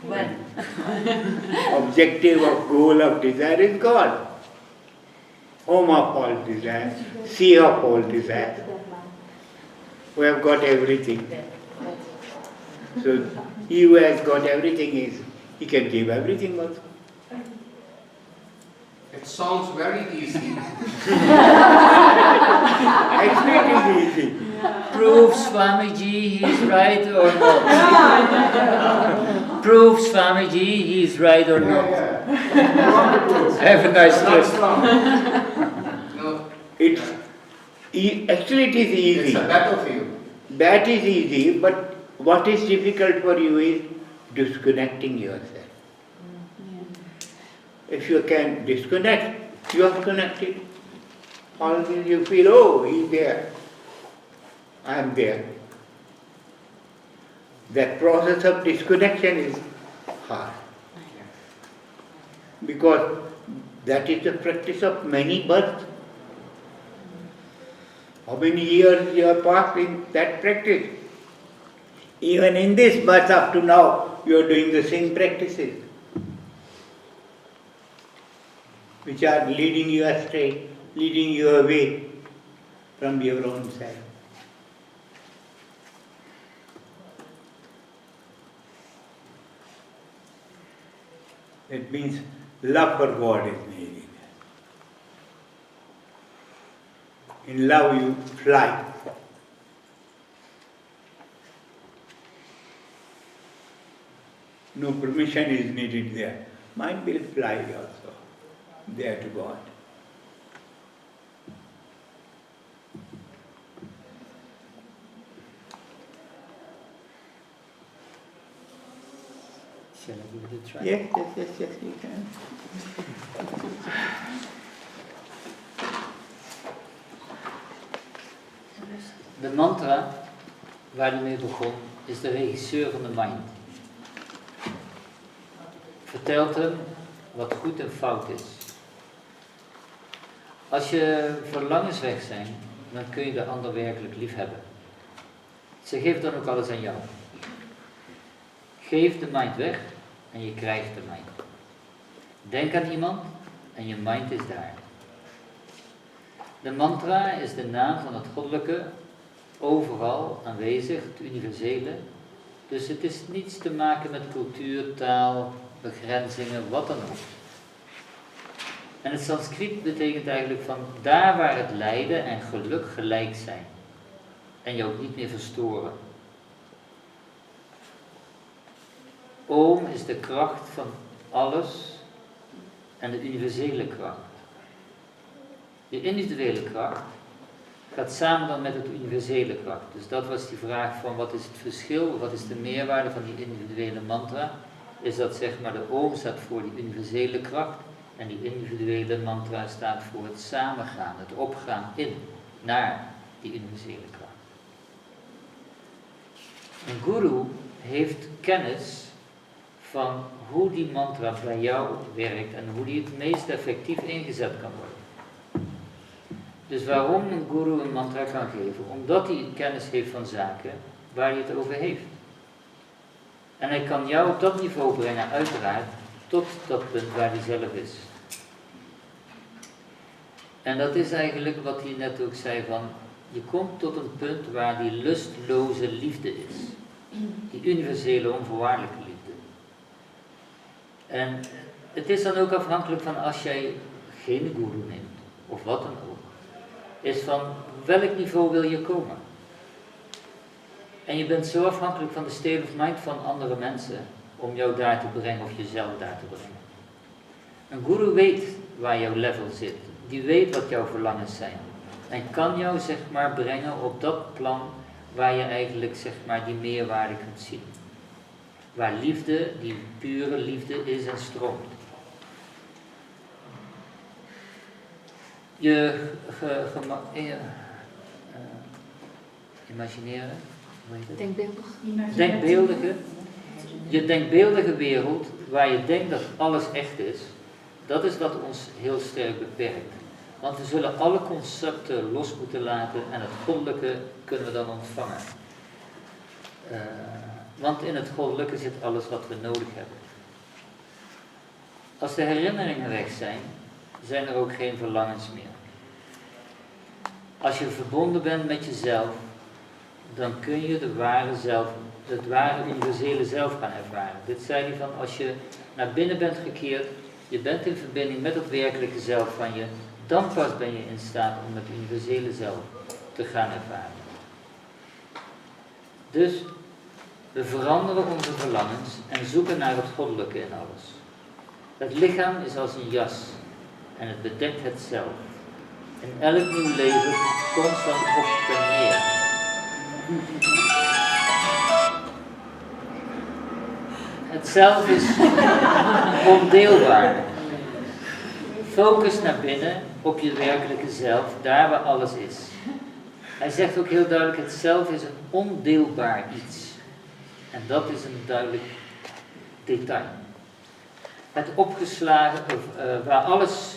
When? Objective of goal of desire is God. Home of all desire, sea of all desire. We have got everything. So he who has got everything he can give everything also. It sounds very easy. Actually it is easy. Prove Swamiji he's right or not. Prove Swamiji he's right or not. Have a nice That's trip. wrong. No, Actually it is easy. it's a battlefield. That is easy, but what is difficult for you is disconnecting yourself. If you can disconnect, you are connected. Always you feel, oh, he's there. I am there. That process of disconnection is hard. Because that is the practice of many births. How many years you have passed in that practice? Even in this birth up to now, you are doing the same practices, which are leading you astray, leading you away from your own self. That means love for God is needed. In love you fly. No permission is needed there. Mind will fly also there to God. Shall I give it a try? Yes, you can. De mantra waar hij mee begon is de regisseur van de mind. Vertelt hem wat goed en fout is. Als je verlangens weg zijn, dan kun je de ander werkelijk lief hebben. Ze geeft dan ook alles aan jou. Geef de mind weg en je krijgt de mind. Denk aan iemand en je mind is daar. De mantra is de naam van het goddelijke, overal aanwezig, het universele. Dus het is niets te maken met cultuur, taal, begrenzingen, wat dan ook. En het Sanskriet betekent eigenlijk van daar waar het lijden en geluk gelijk zijn. En je ook niet meer verstoren. Om is de kracht van alles en de universele kracht. De individuele kracht gaat samen dan met het universele kracht. Dus dat was die vraag van wat is het verschil, wat is de meerwaarde van die individuele mantra. Is dat zeg maar de Om staat voor die universele kracht en die individuele mantra staat voor het samengaan, het opgaan in, naar die universele kracht. Een guru heeft kennis van hoe die mantra bij jou werkt en hoe die het meest effectief ingezet kan worden. Dus waarom een guru een mantra kan geven? Omdat hij kennis heeft van zaken waar hij het over heeft. En hij kan jou op dat niveau brengen, uiteraard, tot dat punt waar hij zelf is. En dat is eigenlijk wat hij net ook zei van, je komt tot een punt waar die lustloze liefde is. Die universele, onvoorwaardelijke liefde. En het is dan ook afhankelijk van als jij geen guru neemt, of wat dan ook, is van welk niveau wil je komen. En je bent zo afhankelijk van de state of mind van andere mensen, om jou daar te brengen of jezelf daar te brengen. Een guru weet waar jouw level zit, die weet wat jouw verlangens zijn. En kan jou zeg maar brengen op dat plan waar je eigenlijk zeg maar die meerwaarde kunt zien. Waar liefde, die pure liefde is en stroomt. Imagineren, hoe heet het? Denkbeeldig. Je denkbeeldige wereld, waar je denkt dat alles echt is, dat is wat ons heel sterk beperkt. Want we zullen alle concepten los moeten laten en het goddelijke kunnen we dan ontvangen. Want in het goddelijke zit alles wat we nodig hebben. Als de herinneringen weg zijn, zijn er ook geen verlangens meer. Als je verbonden bent met jezelf, dan kun je de ware zelf, het ware universele zelf gaan ervaren. Dit zei hij van, als je naar binnen bent gekeerd, je bent in verbinding met het werkelijke zelf van je, dan pas ben je in staat om het universele zelf te gaan ervaren. Dus we veranderen onze verlangens en zoeken naar het goddelijke in alles. Het lichaam is als een jas en het bedekt het zelf. In elk nieuw leven constant op en neer. Het zelf is ondeelbaar. Focus naar binnen op je werkelijke zelf, daar waar alles is. Hij zegt ook heel duidelijk, het zelf is een ondeelbaar iets. En dat is een duidelijk detail. Het opgeslagen, waar alles,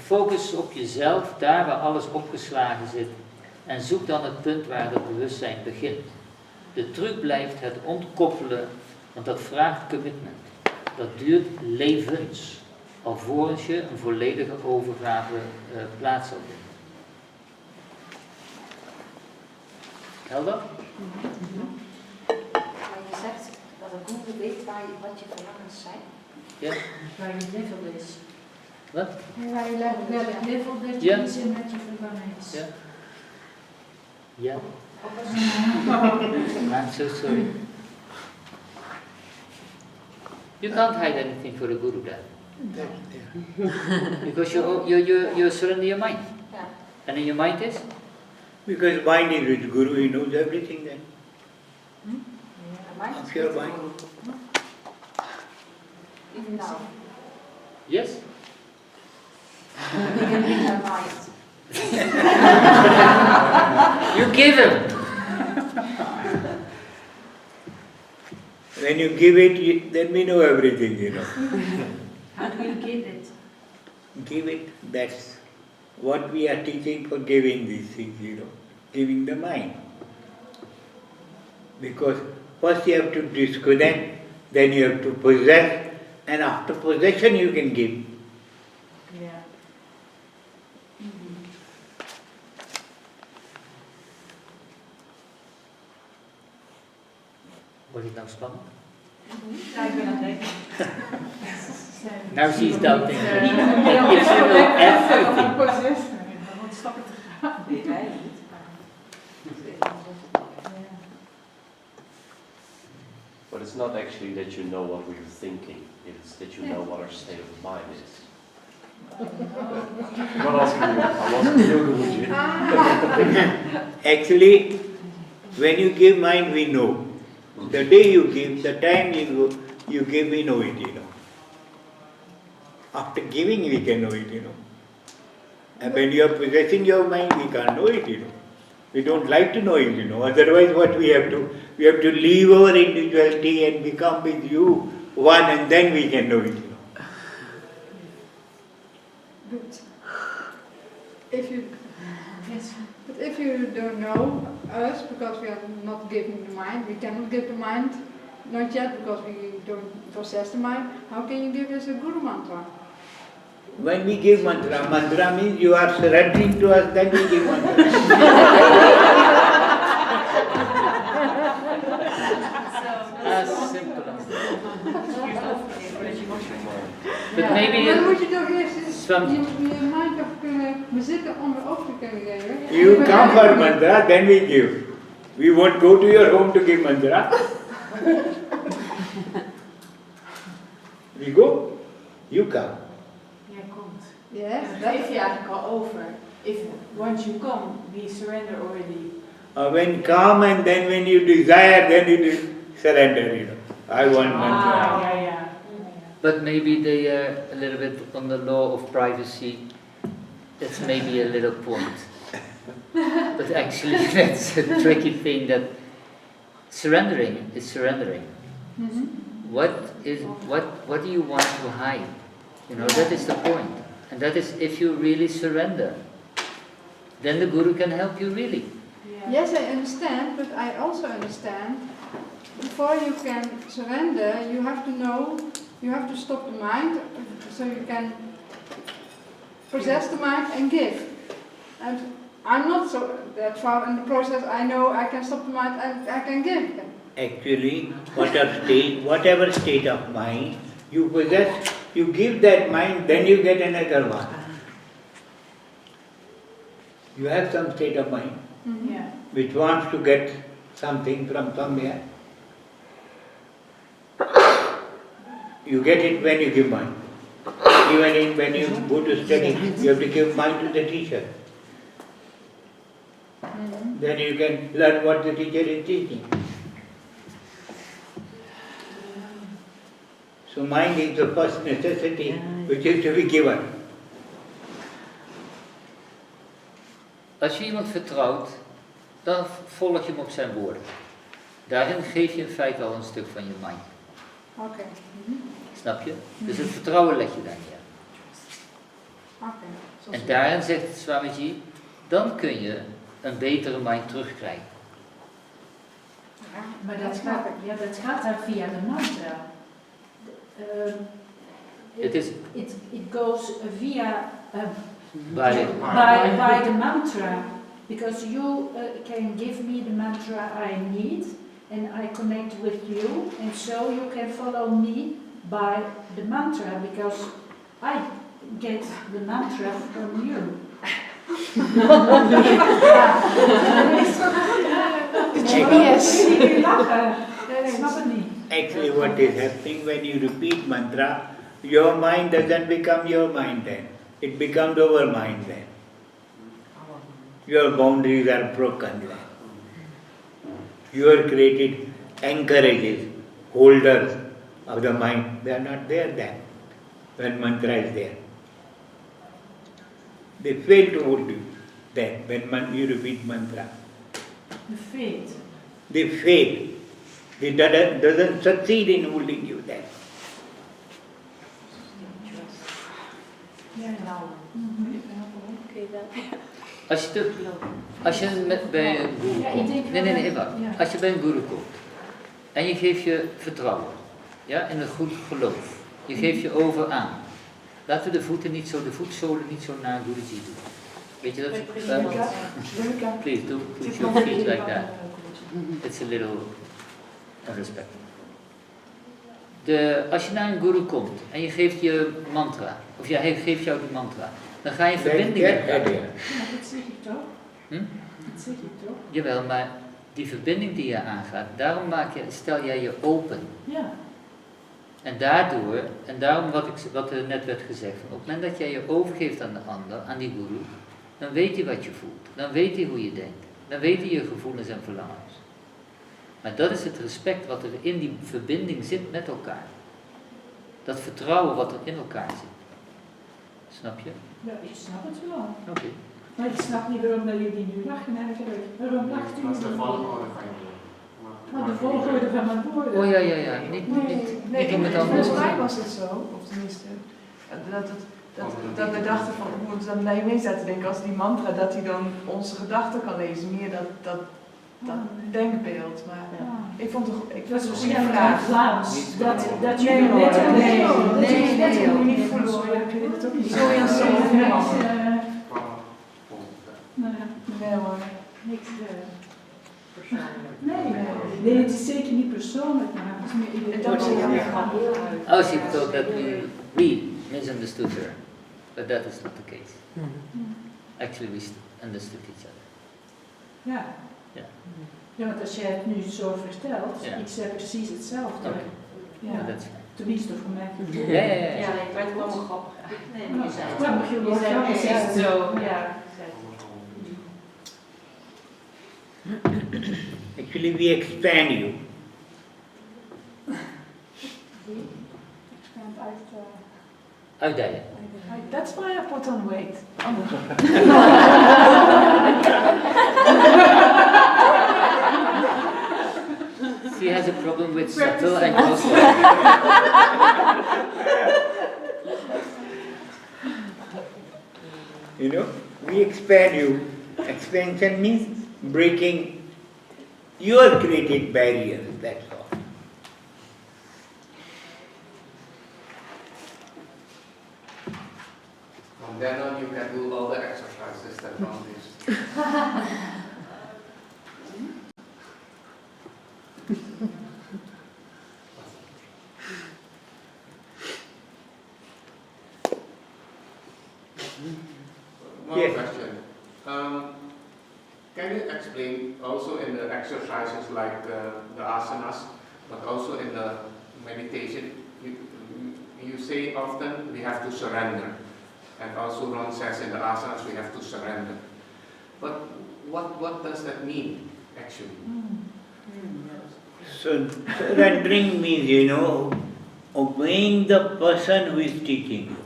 focus op jezelf, daar waar alles opgeslagen zit. En zoek dan het punt waar het bewustzijn begint. De truc blijft het ontkoppelen, want dat vraagt commitment. Dat duurt levens, alvorens je een volledige overgave plaats zal vinden. Helder? Maar je zegt dat een guru weet wat je verlangens zijn. Ja? Waar je level is. Wat? Welk level dat je iets in met je verlangen is. Ja. Ja. I'm so sorry. You can't hide anything for the guru then. Because you surrender your mind. Ja. And in your mind is? Because mind is with Guru, he knows everything then. Mind Of your mind. Even now. Yes? You can read my mind. You give him. When you give it, then we know everything, you know. How do you give it? Give it, that's what we are teaching for giving these things, you know. Giving the mind. Because first you have to disconnect, then you have to possess, and after possession you can give. Yeah. Wordt het nou spannend? Ja, ik ben aan het denken. Now she's doubting. Ja, If she will everything. proces. Wat stappen te gaan. Weet wij niet. But it's not actually that you know what we're thinking, it's that you know what our state of mind is. I'm not asking you, I'm asking you, Guruji. Actually, when you give mind, we know. The day you give, the time you give, we know it, After giving, we can know it, And when you are possessing your mind, we can't know it, We don't like to know it, Otherwise, what we have to? We have to leave our individuality and become with you one, and then we can know it, But if you don't know us, because we are not giving the mind, we cannot give the mind, not yet, because we don't possess the mind, how can you give us a Guru mantra? When we give mantra, mantra means you are surrendering to us, then we give mantra. As simple as that. But maybe Dan moet je toch eerst some, je mind toch kunnen bezitten om de oog te kunnen geven. You come for mantra, then we give. We won't go to your home to give mantra. We go, you come. Jij komt. Yes, Dat geef je eigenlijk al over. If once you come, we surrender already. When come and then when you desire, then it is surrender, I want mantra. Ja, ja. but maybe they are a little bit on the law of privacy. That's maybe a little point. But actually that's a tricky thing, that surrendering is surrendering. Mm-hmm. What do you want to hide? That is the point. And that is, if you really surrender, then the Guru can help you really. Yes, I understand, but I also understand, before you can surrender, you have to know, you have to stop the mind, so you can possess the mind and give. And I'm not so that far in the process. I know I can stop the mind and I can give. Actually, whatever state of mind you possess, you give that mind, then you get another one. You have some state of mind Yeah. which wants to get something from somewhere. You get it when you give mind. Even when you go to study, you have to give mind to the teacher. Then you can learn what the teacher is teaching. So mind is the first necessity which is to be given. Als je iemand vertrouwt, dan volg je hem op zijn woorden. Daarin geef je in feite al een stuk van je mind. Oké. Snap je? Dus het vertrouwen leg je daar neer. Oké. En daarin zegt Swamiji, dan kun je een betere mind terugkrijgen. Maar dat gaat daar via de mantra. It goes via By the mantra, because you can give me the mantra I need, and I connect with you, and so you can follow me by the mantra, because I get the mantra from you. Yes. Actually, what is happening when you repeat mantra, your mind doesn't become your mind then. It becomes our mind then. Your boundaries are broken then. You are created anchorages, holders of the mind. They are not there then, when mantra is there. They fail to hold you then, when you repeat mantra. The faith. They fail. It doesn't succeed in holding you then. Als je bij een guru komt, nee, wacht. Als je bij een guru komt en je geeft je vertrouwen, in een goed geloof, je geeft je over aan. Laten we de voetzolen niet zo naar Guruji doen. Weet je dat? Please, do put your feet like that. It's a little en respect. Als je naar een guru komt en je geeft je mantra, of hij geeft jou die mantra, dan ga je verbinding met elkaar. Maar dat zeg ik toch? Dat zeg ik toch? Jawel, maar die verbinding die je aangaat, daarom stel jij je open. Ja. En daarom wat er net werd gezegd, op het moment dat jij je overgeeft aan de ander, aan die guru, dan weet hij wat je voelt, dan weet hij hoe je denkt, dan weet hij je gevoelens en verlangens. Maar dat is het respect wat er in die verbinding zit met elkaar. Dat vertrouwen wat er in elkaar zit. Snap je? Ja, ik snap het wel. Oké. Maar ik snap niet waarom dat jullie nu lachen eigenlijk. Waarom lacht u? Dat is de volgorde van je Maar de volgorde van mijn woorden. Oh ja. Niet om het anders. Volgens mij was het zo, of tenminste, dat we dachten van, we moeten dan bij mee zaten denken als die mantra, dat hij dan onze gedachten kan lezen, meer dat denkbeeld. Maar ik vond het ik was Dat is een geen vraag. Vlaams. Dat je Nee, net dat moet je niet voelen hoor, ik weet het ook niet. Zo in zo'n Nee hoor. Niks persoonlijk. Nee, het is zeker niet persoonlijk, maar het is meer Oh, she thought that we misunderstood her, but that is not the case. Actually, we understood each other. Ja. Ja. Ja, want als jij het nu zo vertelt, Ja. ik zei precies hetzelfde. Oké. Ja. That's fine. Tenminste voor mij. Ja. maar het kwam grappig. Nee, Nou, je zei het. grappig, je Je zei het grappig. precies zo. Ja. Actually, we expand you. Uitdijen. That's why I put on weight. She has a problem with subtle and gross. You know, we expand you. Expansion means breaking your created barriers, that's all. From then on, you can do all the exercises that on this. One Yes. question. Can you explain also in the exercises like the asanas, but also in the meditation, you say often we have to surrender. And also Ron says in the asanas we have to surrender. But what does that mean actually? So surrendering means, you know, obeying the person who is teaching you.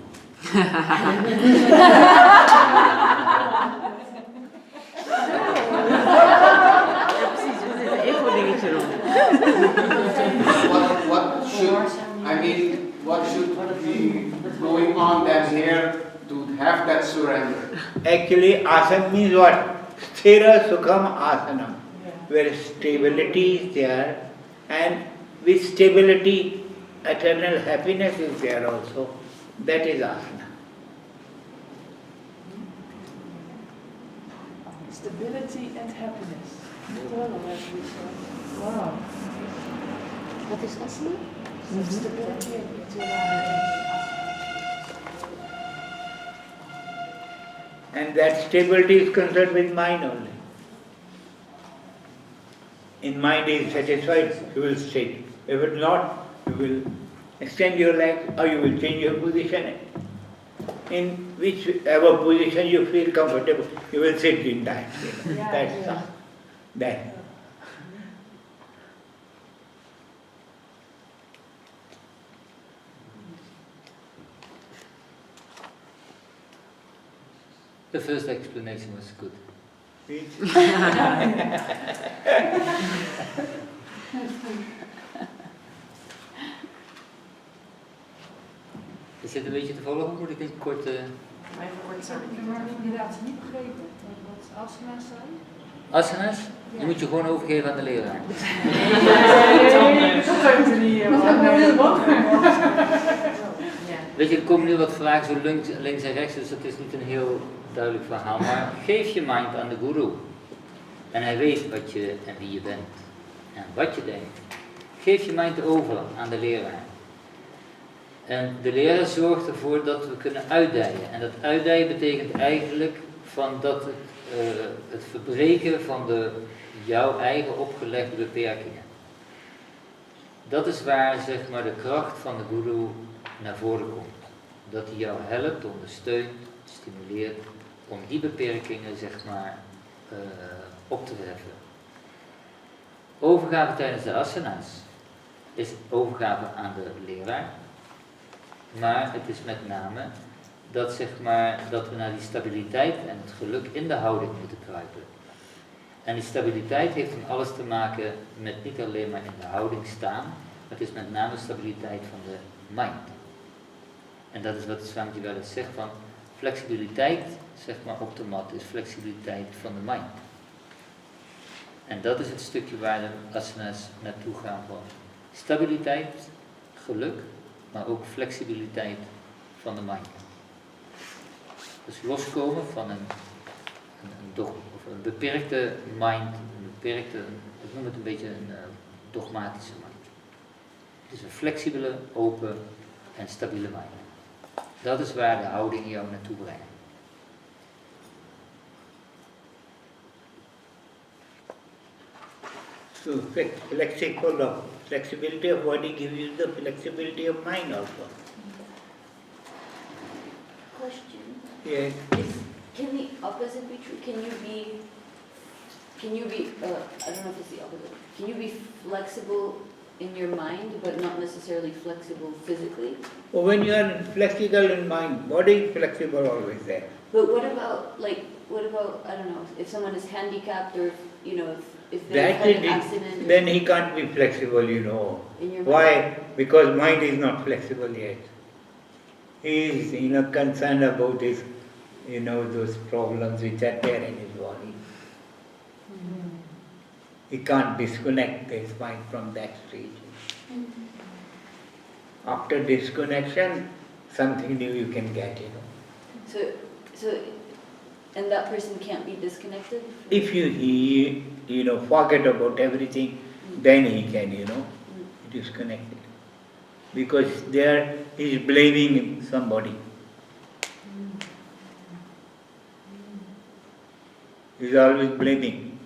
What should be going on then here to have that surrender? Actually, asana means what? Sthira Sukham Asanam, where stability is there, and with stability, eternal happiness is there also. That is asana. Stability and happiness. Wow. Wat is asana? Stability and eternal. And that stability is concerned with mind only. In mind is satisfied, you will sit. If it not, you will extend your legs or you will change your position. In whichever position you feel comfortable, you will sit in that. That's all. That. The first explanation was good. Is dit een beetje te volgen? Moet ik een korte... Even kort zeggen. Ik heb inderdaad niet begrepen wat asana's zijn. Asana's? Die moet je gewoon overgeven aan de leraar. Dat kan je niet. Weet je, er komen nu wat vragen zo links en rechts, dus het is niet een heel duidelijk verhaal. Maar geef je mind aan de guru. En hij weet wat je en wie je bent. En wat je denkt. geef je mind over aan de leraar. En de leraar zorgt ervoor dat we kunnen uitdijen. En dat uitdijen betekent eigenlijk van dat het verbreken van jouw eigen opgelegde beperkingen. Dat is waar zeg maar de kracht van de guru naar voren komt. Dat hij jou helpt, ondersteunt, stimuleert om die beperkingen zeg maar op te heffen. Overgave tijdens de asana's is overgave aan de leraar, maar het is met name dat, zeg maar, dat we naar die stabiliteit en het geluk in de houding moeten kruipen. En die stabiliteit heeft van alles te maken met niet alleen maar in de houding staan, maar het is met name stabiliteit van de mind. En dat is wat Swamiji wel eens zegt van flexibiliteit, zeg maar op de mat, is flexibiliteit van de mind. En dat is het stukje waar de asana's naartoe gaan van stabiliteit, geluk, maar ook flexibiliteit van de mind. Dus loskomen van een beperkte mind, ik noem het een beetje een dogmatische mind. Het is een flexibele, open en stabiele mind. Dat is waar de houding jou naartoe brengt. So flexibility of body gives you the flexibility of mind also. Question. Yes. Can the opposite be true? Can you be, I don't know if it's the opposite. Can you be flexible in your mind, but not necessarily flexible physically? Well, when you are flexible in mind, body is flexible always there. But what about, I don't know, if someone is handicapped or, if they've had an accident? Then he can't be flexible, you know. In your Why? mind? Because mind is not flexible yet. He is, concerned about his, those problems which are there in his body. Mm-hmm. He can't disconnect his mind from that stage. Mm-hmm. After disconnection, something new you can get, So, and that person can't be disconnected? If he forget about everything, then he can, disconnect it. Because there he is blaming somebody. He is always blaming.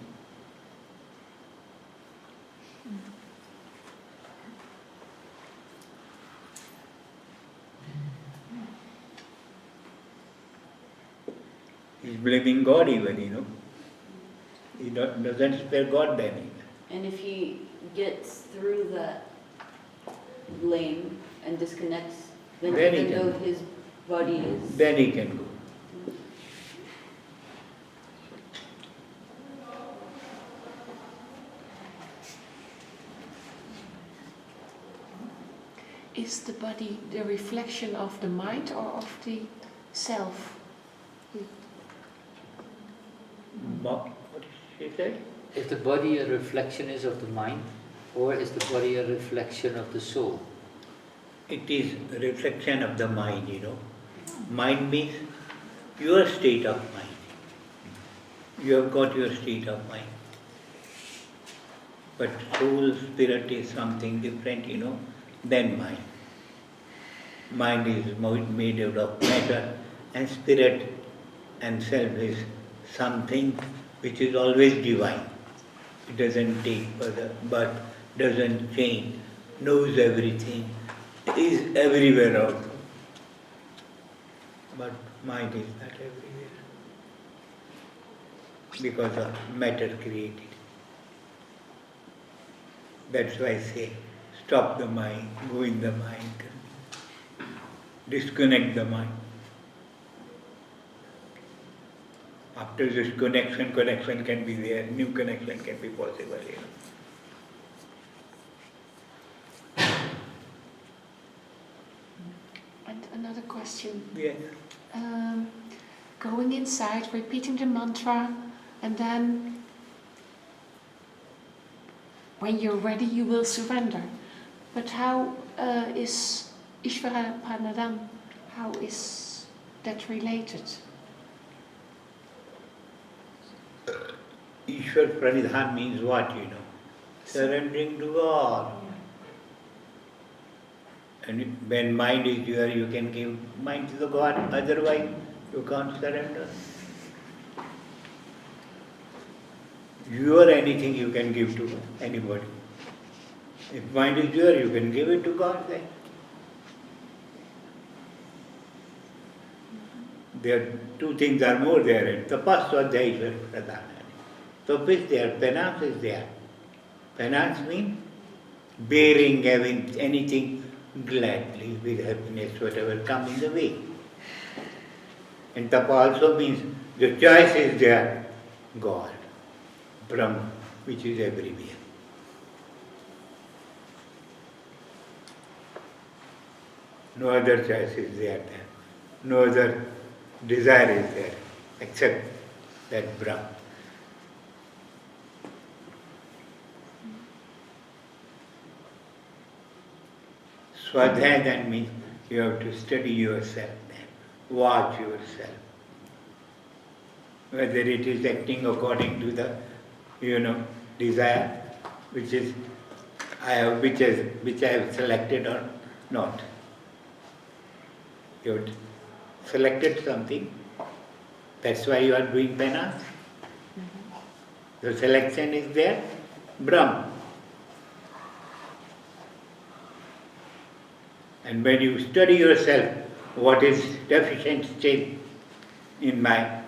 He is blaming God even, He doesn't spare God then. And if he gets through that blame and disconnects, then Then he even can. though his body is... Then he can go. Is the body the reflection of the mind or of the self? What she said? Is the body a reflection is of the mind, or is the body a reflection of the soul? It is a reflection of the mind, Mind means your state of mind. You have got your state of mind. But soul, spirit is something different, than mind. Mind is made out of matter, and spirit and self is something which is always divine. It doesn't take further, but doesn't change, knows everything, is everywhere also. But mind is not everywhere because of matter created. That's why I say, stop the mind, go in the mind, disconnect the mind. After this connection can be there, new connection can be possible, And another question. Yes. Going inside, repeating the mantra, and then when you're ready, you will surrender. But how is Ishvara Pranadam, how is that related? Ishwar Pranidhan means what, Surrendering to God. And when mind is here, you can give mind to the God, otherwise you can't surrender. You or anything you can give to anybody. If mind is here, you can give it to God then. There are two things are more there. Tapas swadhyaya pradhanani. Tap is there, penance is there. Penance means bearing, having anything gladly, with happiness, whatever comes in the way. And tapa also means the choice is there, God, Brahma, which is everywhere. No other choice is there. No other desire is there except that Brahma. Swadhyaya then means you have to study yourself then, watch yourself. Whether it is acting according to the, desire, which I have selected or not. You have selected something, that's why you are doing penance. The selection is there, Brahma. And when you study yourself, what is deficient state in myself,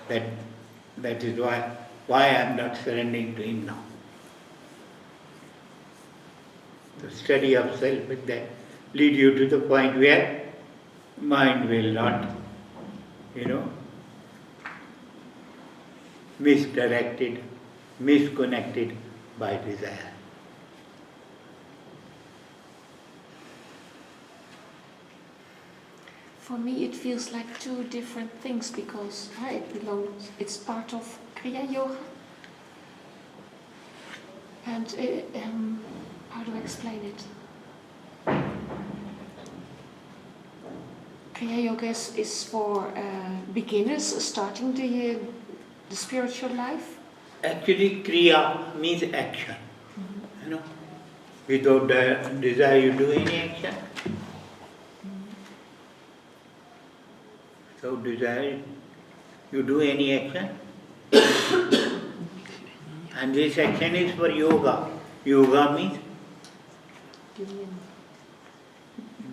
that is why I am not surrendering to him now. The study of self will then lead you to the point where mind will not, misdirected, misconnected by desire. For me, it feels like two different things because it's part of Kriya Yoga. And how do I explain it? Kriya Yoga is for beginners starting the spiritual life. Actually, Kriya means action. Without desire, you do any action. Without desire, you do any action. And this action is for yoga. Yoga means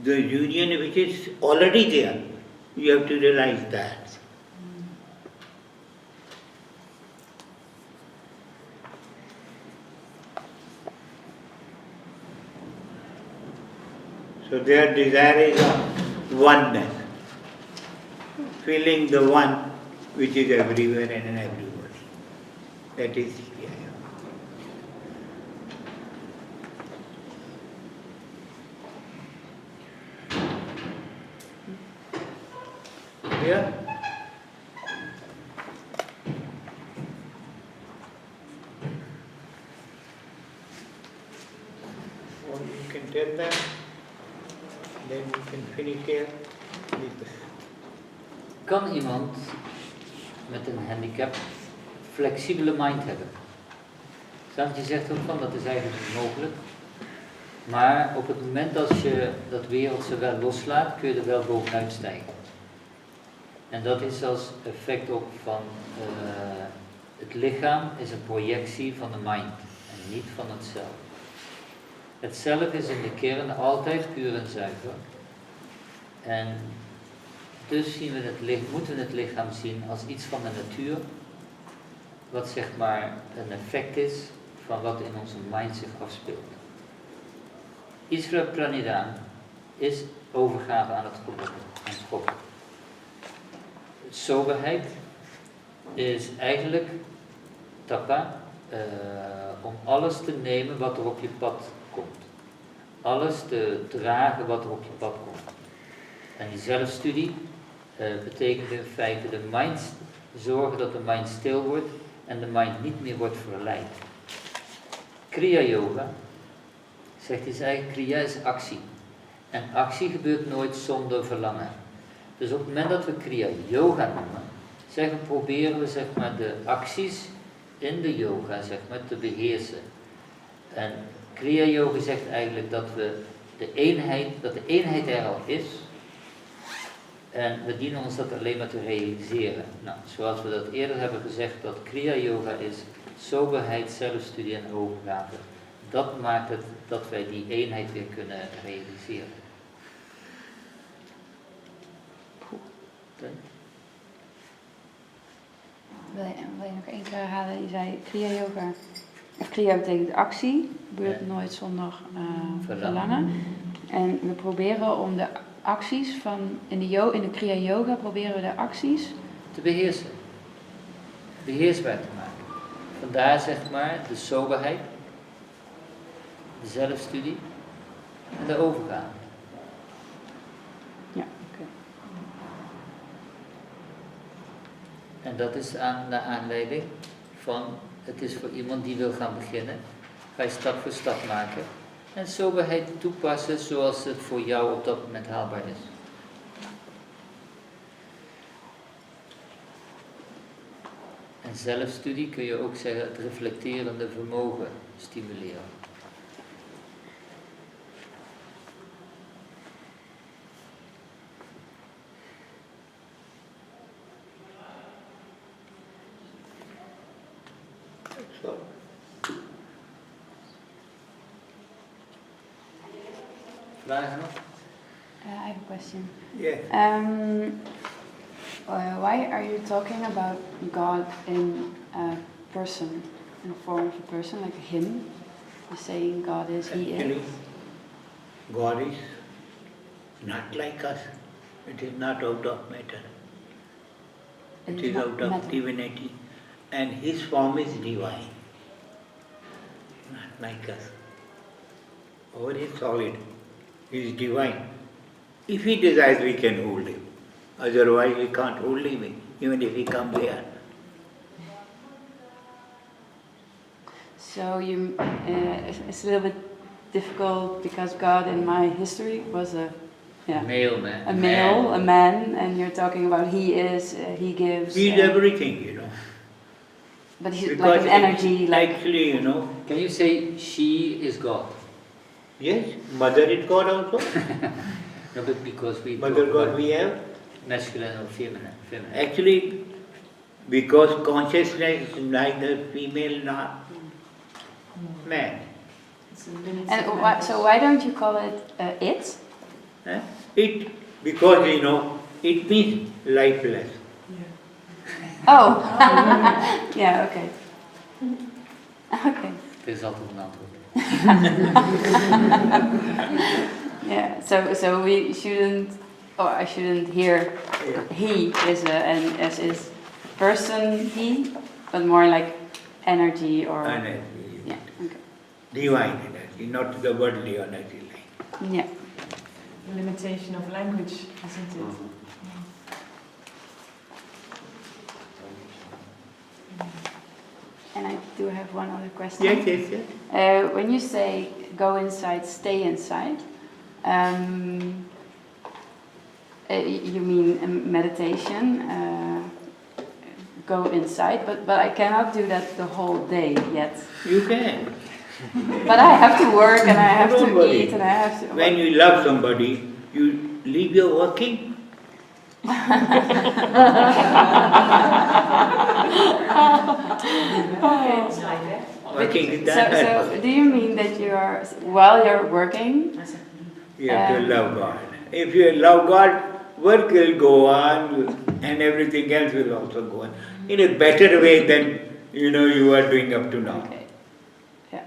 the union which is already there. You have to realize that. So their desire is of oneness, feeling the one which is everywhere and in everybody. That is here. Clear? Or you can tell them, then we can finish here. Kan iemand met een handicap flexibele mind hebben? Je zegt ook van dat is eigenlijk niet mogelijk. Maar op het moment als je dat wereldse wel loslaat, kun je er wel bovenuit stijgen. En dat is als effect ook van het lichaam is een projectie van de mind en niet van het zelf. Het zelf is in de kern altijd puur en zuiver. En dus moeten we het lichaam zien als iets van de natuur, wat zeg maar een effect is van wat in onze mind zich afspeelt. Isra Pranidhan is overgave aan het God. Soberheid is eigenlijk tapa, om alles te nemen wat er op je pad komt. Alles te dragen wat er op je pad komt. En die zelfstudie betekent in feite de mind, zorgen dat de mind stil wordt en de mind niet meer wordt verleid. Kriya Yoga, zegt hij eigenlijk, Kriya is actie. En actie gebeurt nooit zonder verlangen. Dus op het moment dat we Kriya Yoga noemen, proberen we zeg maar, de acties in de yoga zeg maar, te beheersen. En Kriya Yoga zegt eigenlijk dat we dat de eenheid er al is. En we dienen ons dat alleen maar te realiseren. Nou, zoals we dat eerder hebben gezegd, dat Kriya Yoga is soberheid, zelfstudie en overgave. Dat maakt het dat wij die eenheid weer kunnen realiseren. Wil je nog één keer herhalen? Je zei Kriya Yoga. Of Kriya betekent actie, gebeurt nooit zonder verlangen. En we proberen om de acties van, in de Kriya Yoga proberen we de acties te beheersen. Beheersbaar te maken. Vandaar zeg maar de soberheid, de zelfstudie en de overgave. Ja, oké. En dat is de aanleiding van, het is voor iemand die wil gaan beginnen, ga je stap voor stap maken. En soberheid toepassen zoals het voor jou op dat moment haalbaar is. En zelfstudie kun je ook zeggen het reflecterende vermogen stimuleren. Vragen nog? I have a question. Yeah. Why are you talking about God in a person, in the form of a person, like him? You're saying God is, he Actually, is. God is not like us. It is not out of matter. It is not out of matter. divinity. And his form is divine. Not like us. Our is solid. He is divine. If he desires, we can hold him. Otherwise, we can't hold him, even if he comes here. So it's a little bit difficult because God in my history was a Male man. a male, a man, and you're talking about he is, he gives. He is everything, you know. But he's Because like an energy, like. actually, you know. Can you say she is God? Yes, mother is God also. No, but because we Mother talk God about we have. masculine or feminine. Actually, because consciousness is neither female nor man. And so why don't you call it it? It, because you know, it means lifeless. Oh, yeah, okay. Okay. Er is altijd een antwoord. Yeah, so we shouldn't, or I shouldn't hear he is and as is person he, but more like energy or. Energy. Yeah, okay. Divine energy, not the worldly energy. Yeah. Limitation of language, isn't it? And I do have one other question. Yes. When you say go inside, stay inside, you mean meditation, go inside, but I cannot do that the whole day yet. You can. But I have to work and I have Don't to worry. eat and I have to. When you love somebody, you leave your working. Working is that. So do you mean that you are, while you're working? You have to love God. If you love God, work will go on and everything else will also go on in a better way than you are doing up to now. Okay. Yeah.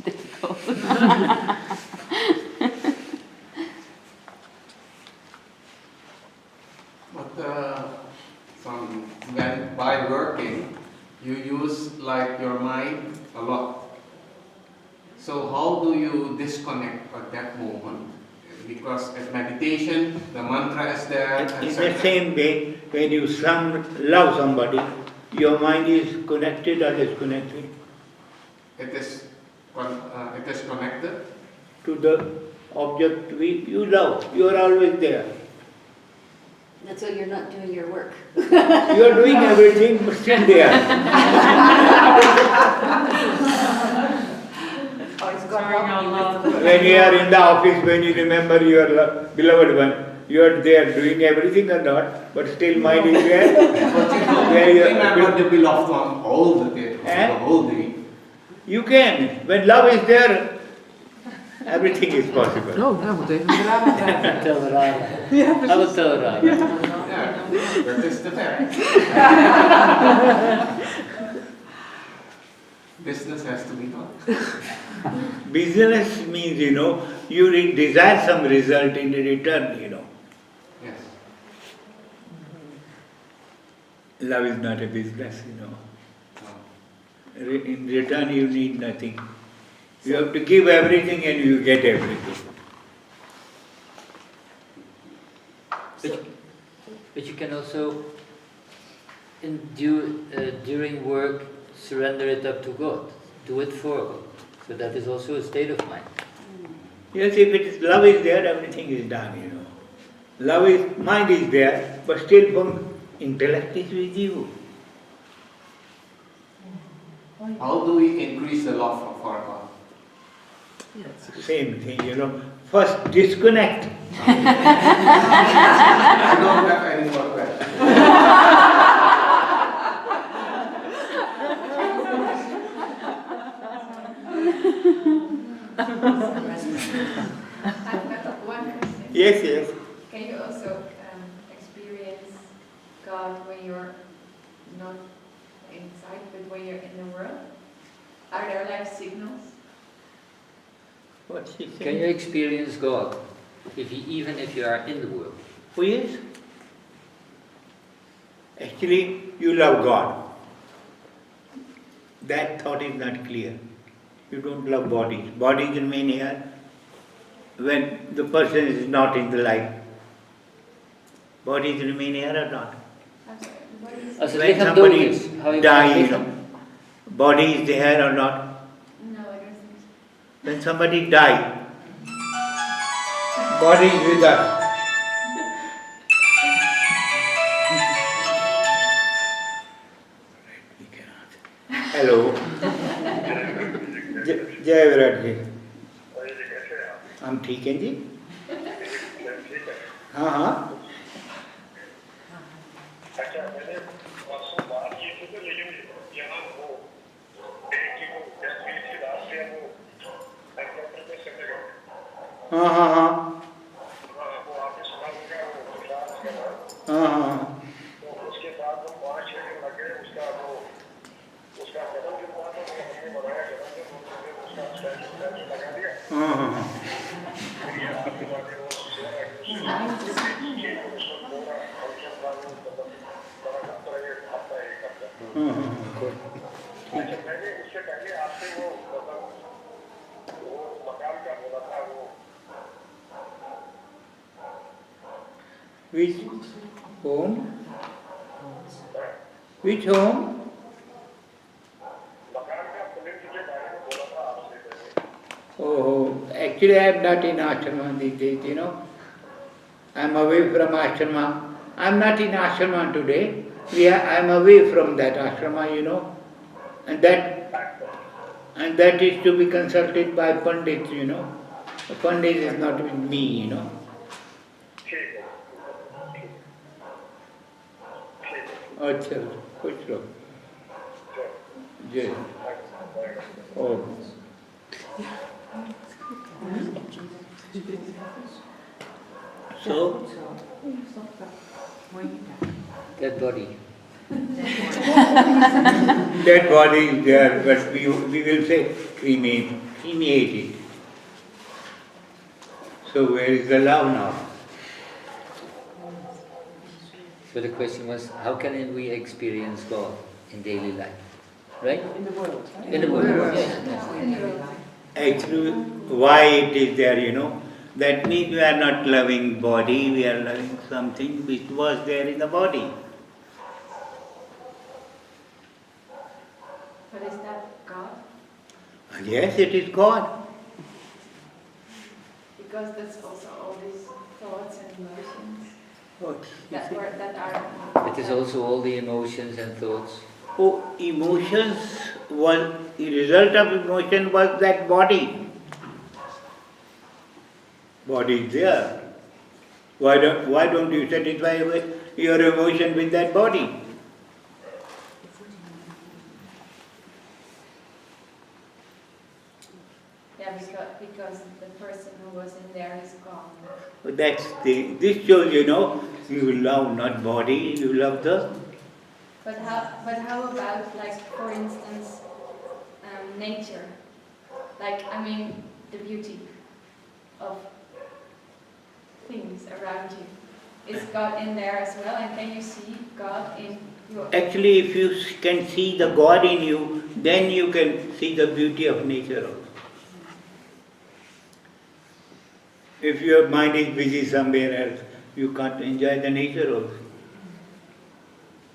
Difficult. But by working, you use like your mind a lot. So how do you disconnect at that moment? Because at meditation, the mantra is there. In the same way, when you love somebody, your mind is connected or disconnected? It is connected to the object you love. You are always there. That's why you're not doing your work. You are doing everything, but still there. Oh, it's When you are in the office, when you remember your beloved one, you are there doing everything or not, but still mind is there. But you don't remember the beloved one all the day, the whole day. You can. When love is there, everything is possible. Oh, nou moet even de radar krijgen. Tel de radar. Ja, precies. Hij wil tel de radar. Yeah, that is the fact. Business has to be done. Business means, you desire some result in return, Yes. Love is not a business, No. In return you need nothing. You have to give everything and you get everything. But you can also, during work, surrender it up to God. Do it for God. So that is also a state of mind. Yes, if love is there, everything is done, mind is there, but still from intellect is with you. How do we increase the love for God? Same thing, First disconnect. I don't have any more questions. I've got one question. Yes. Can you also experience God when you're not inside, but when you're in the world? Are there like signals? What she Can you experience God even if you are in the world? Oh yes. Actually, you love God. That thought is not clear. You don't love bodies. Bodies remain here when the person is not in the life. Bodies remain here or not? I'm sorry, what is Als het When lichaam dood somebody is, hou je die, lichaam. body is there or not? No, I don't think so. When somebody die, body is with us. Hello. जय विराट जी। हम ठीक हैं जी। हाँ हाँ। अच्छा मैंने परसों बात की थी तो लेकिन यहाँ वो एक की वो 10 मिनट की बात से वो एनकाउंटर में चले गए। हाँ हाँ हाँ। वो आपने सुना होगा वो गुजरात के बाद। हाँ हाँ। तो उसके बाद वो 5-6 दिन लगे उसका कदम जो हुआ था वो हमने बनाया जन्मदिन उसका स्टैचू लगा दिया। हाँ हाँ हाँ। फिर ये आपके बाद वो शेयर है उसको पूरा फंक्शन था वो मतलब बड़ा हफ्ता एक हफ्ता। अच्छा मैंने उससे पहले आपसे वो मतलब वो मकान का बोला था वो Which home? Which home? मकान का पुलिस के बारे में बोला था आपसे पहले। Oh, actually I am not in ashrama these days, I am away from ashrama. I am not in ashrama today. I am away from that ashrama, and that is to be consulted by Pandit, The Pandit is not with me, अच्छा खुश रहो जय ओ so Dead body. Dead body is there, but we will say cremate it. So where is the love now? So the question was, how can we experience God in daily life? Right? In the world, right? In the world, yes. Actually, why it is there, that means we are not loving body, we are loving something which was there in the body. But is that God? And yes, it is God. Because that's also all these thoughts and emotions What? that are. It is also all the emotions and thoughts. Oh, emotions was, the result of emotion was that body. body is there. Why don't you satisfy your emotion with that body? Yeah, because the person who was in there is gone. This shows, you love not body, you love the... But how about, like, for instance, nature? Like, I mean, the beauty of things around you. Is God in there as well? And can you see God in your... Actually, if you can see the God in you, then you can see the beauty of nature also. If your mind is busy somewhere else, you can't enjoy the nature also.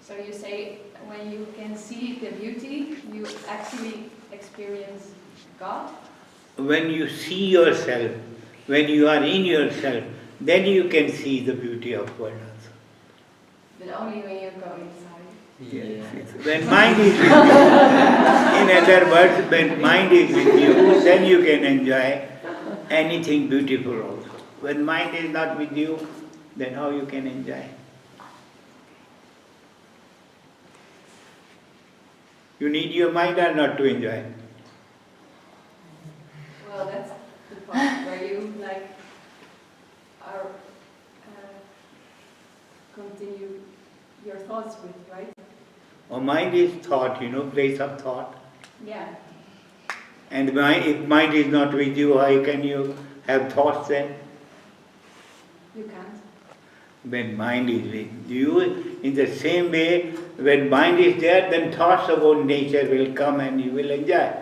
So you say when you can see the beauty, you actually experience God? When you see yourself, when you are in yourself, then you can see the beauty of world also. But only when you go inside. Yes. When mind is with you, in other words, when mind is with you, then you can enjoy anything beautiful also. When mind is not with you, then how you can enjoy? You need your mind or not to enjoy? Well, that's the part where you are continue your thoughts with, right? Or mind is thought, place of thought. Yeah. And if mind is not with you, how can you have thoughts then? You can't. When mind is with you, in the same way, when mind is there, then thoughts about nature will come and you will enjoy.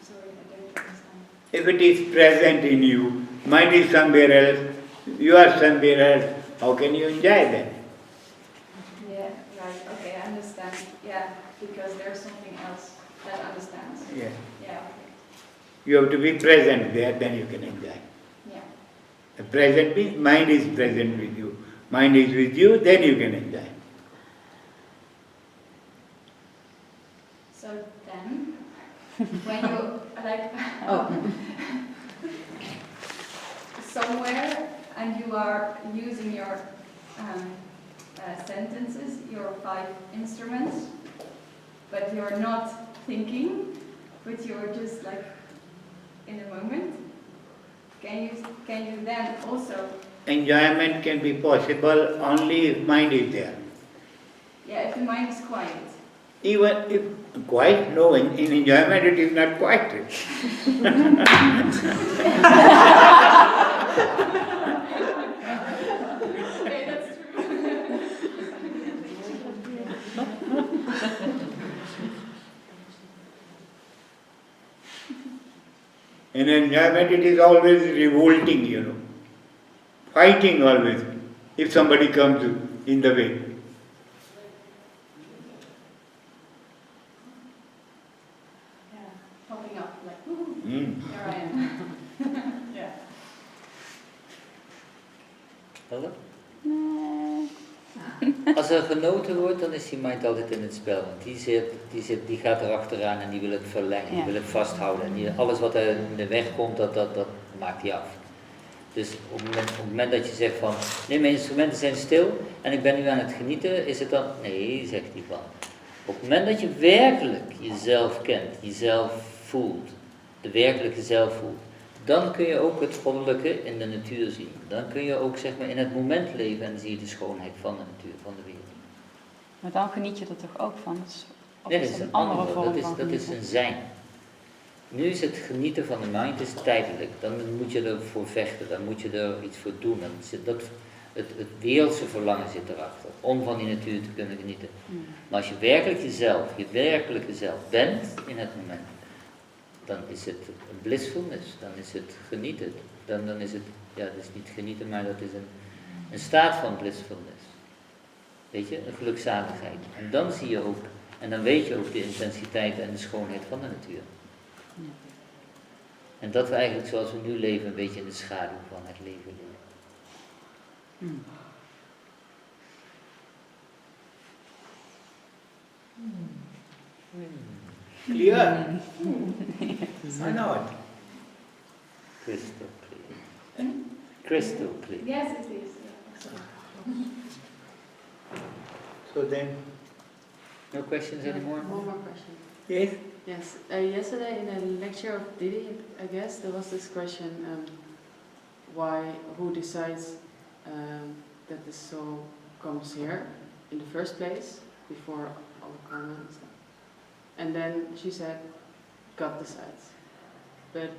Sorry, I don't understand. If it is present in you, mind is somewhere else, you are somewhere else, how can you enjoy then? Yeah, right. Okay, I understand. Yeah, because there's something else that understands. Yeah. Yeah. You have to be present there, then you can enjoy. Yeah. The present means mind is present with you. Mind is with you, then you can enjoy. So then, when you somewhere and you are using your sentences, your 5 instruments, but you're not thinking, but you're just in a moment. Can you then also... Enjoyment can be possible only if mind is there. Yeah, if the mind is quiet. Even if quiet, no, in enjoyment it is not quiet. Okay, that's true. In enjoyment it is always revolting, fighting always, if somebody comes in the way. Yeah, popping up woohoo, here I am. Yeah. Hallo? Als er genoten wordt, dan is die mind altijd in het spel. Want die gaat erachteraan en die wil het verlengen, die wil het vasthouden. En alles wat er in de weg komt, dat maakt hij af. Dus op het moment dat je zegt van, nee, mijn instrumenten zijn stil en ik ben nu aan het genieten, is het dan, nee, zegt hij van. Op het moment dat je werkelijk jezelf kent, jezelf voelt, de werkelijke zelf voelt, dan kun je ook het goddelijke in de natuur zien. Dan kun je ook in het moment leven en dan zie je de schoonheid van de natuur, van de wereld. Maar dan geniet je er toch ook van? Dat is een andere vorm van dat is een zijn. Nu is het genieten van de mind is tijdelijk. Dan moet je ervoor vechten, dan moet je er iets voor doen. Het wereldse verlangen zit erachter, om van die natuur te kunnen genieten. Maar als je werkelijk je werkelijke zelf bent in het moment, dan is het een blissfulness, dan is het genieten. Dan is het, dat is niet genieten, maar dat is een staat van blissfulness. Weet je, een gelukzaligheid. En dan zie je ook, en dan weet je ook de intensiteit en de schoonheid van de natuur. En dat we eigenlijk zoals we nu leven, een beetje in de schaduw van het leven leven. Clear? Why not? Crystal clear. Crystal clear. Yes, it is. Yeah. So then, No questions anymore? One more question. yes, Yes, yesterday in a lecture of Didi, I guess, there was this question, who decides that the soul comes here in the first place, before all the karma and stuff. And then she said, God decides. But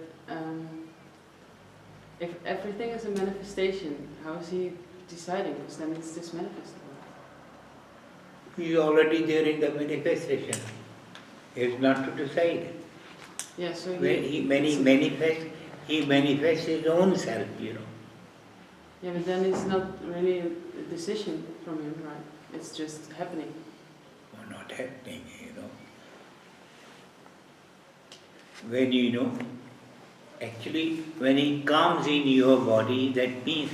if everything is a manifestation, how is he deciding? Because then it's this manifested. he is already there in the manifestation. He is not to decide. Yeah, so When he manifests his own self, you know. Yeah, but then it's not really a decision from him, right? It's just happening. Or not happening, you know. When you know, actually, when he comes in your body, that means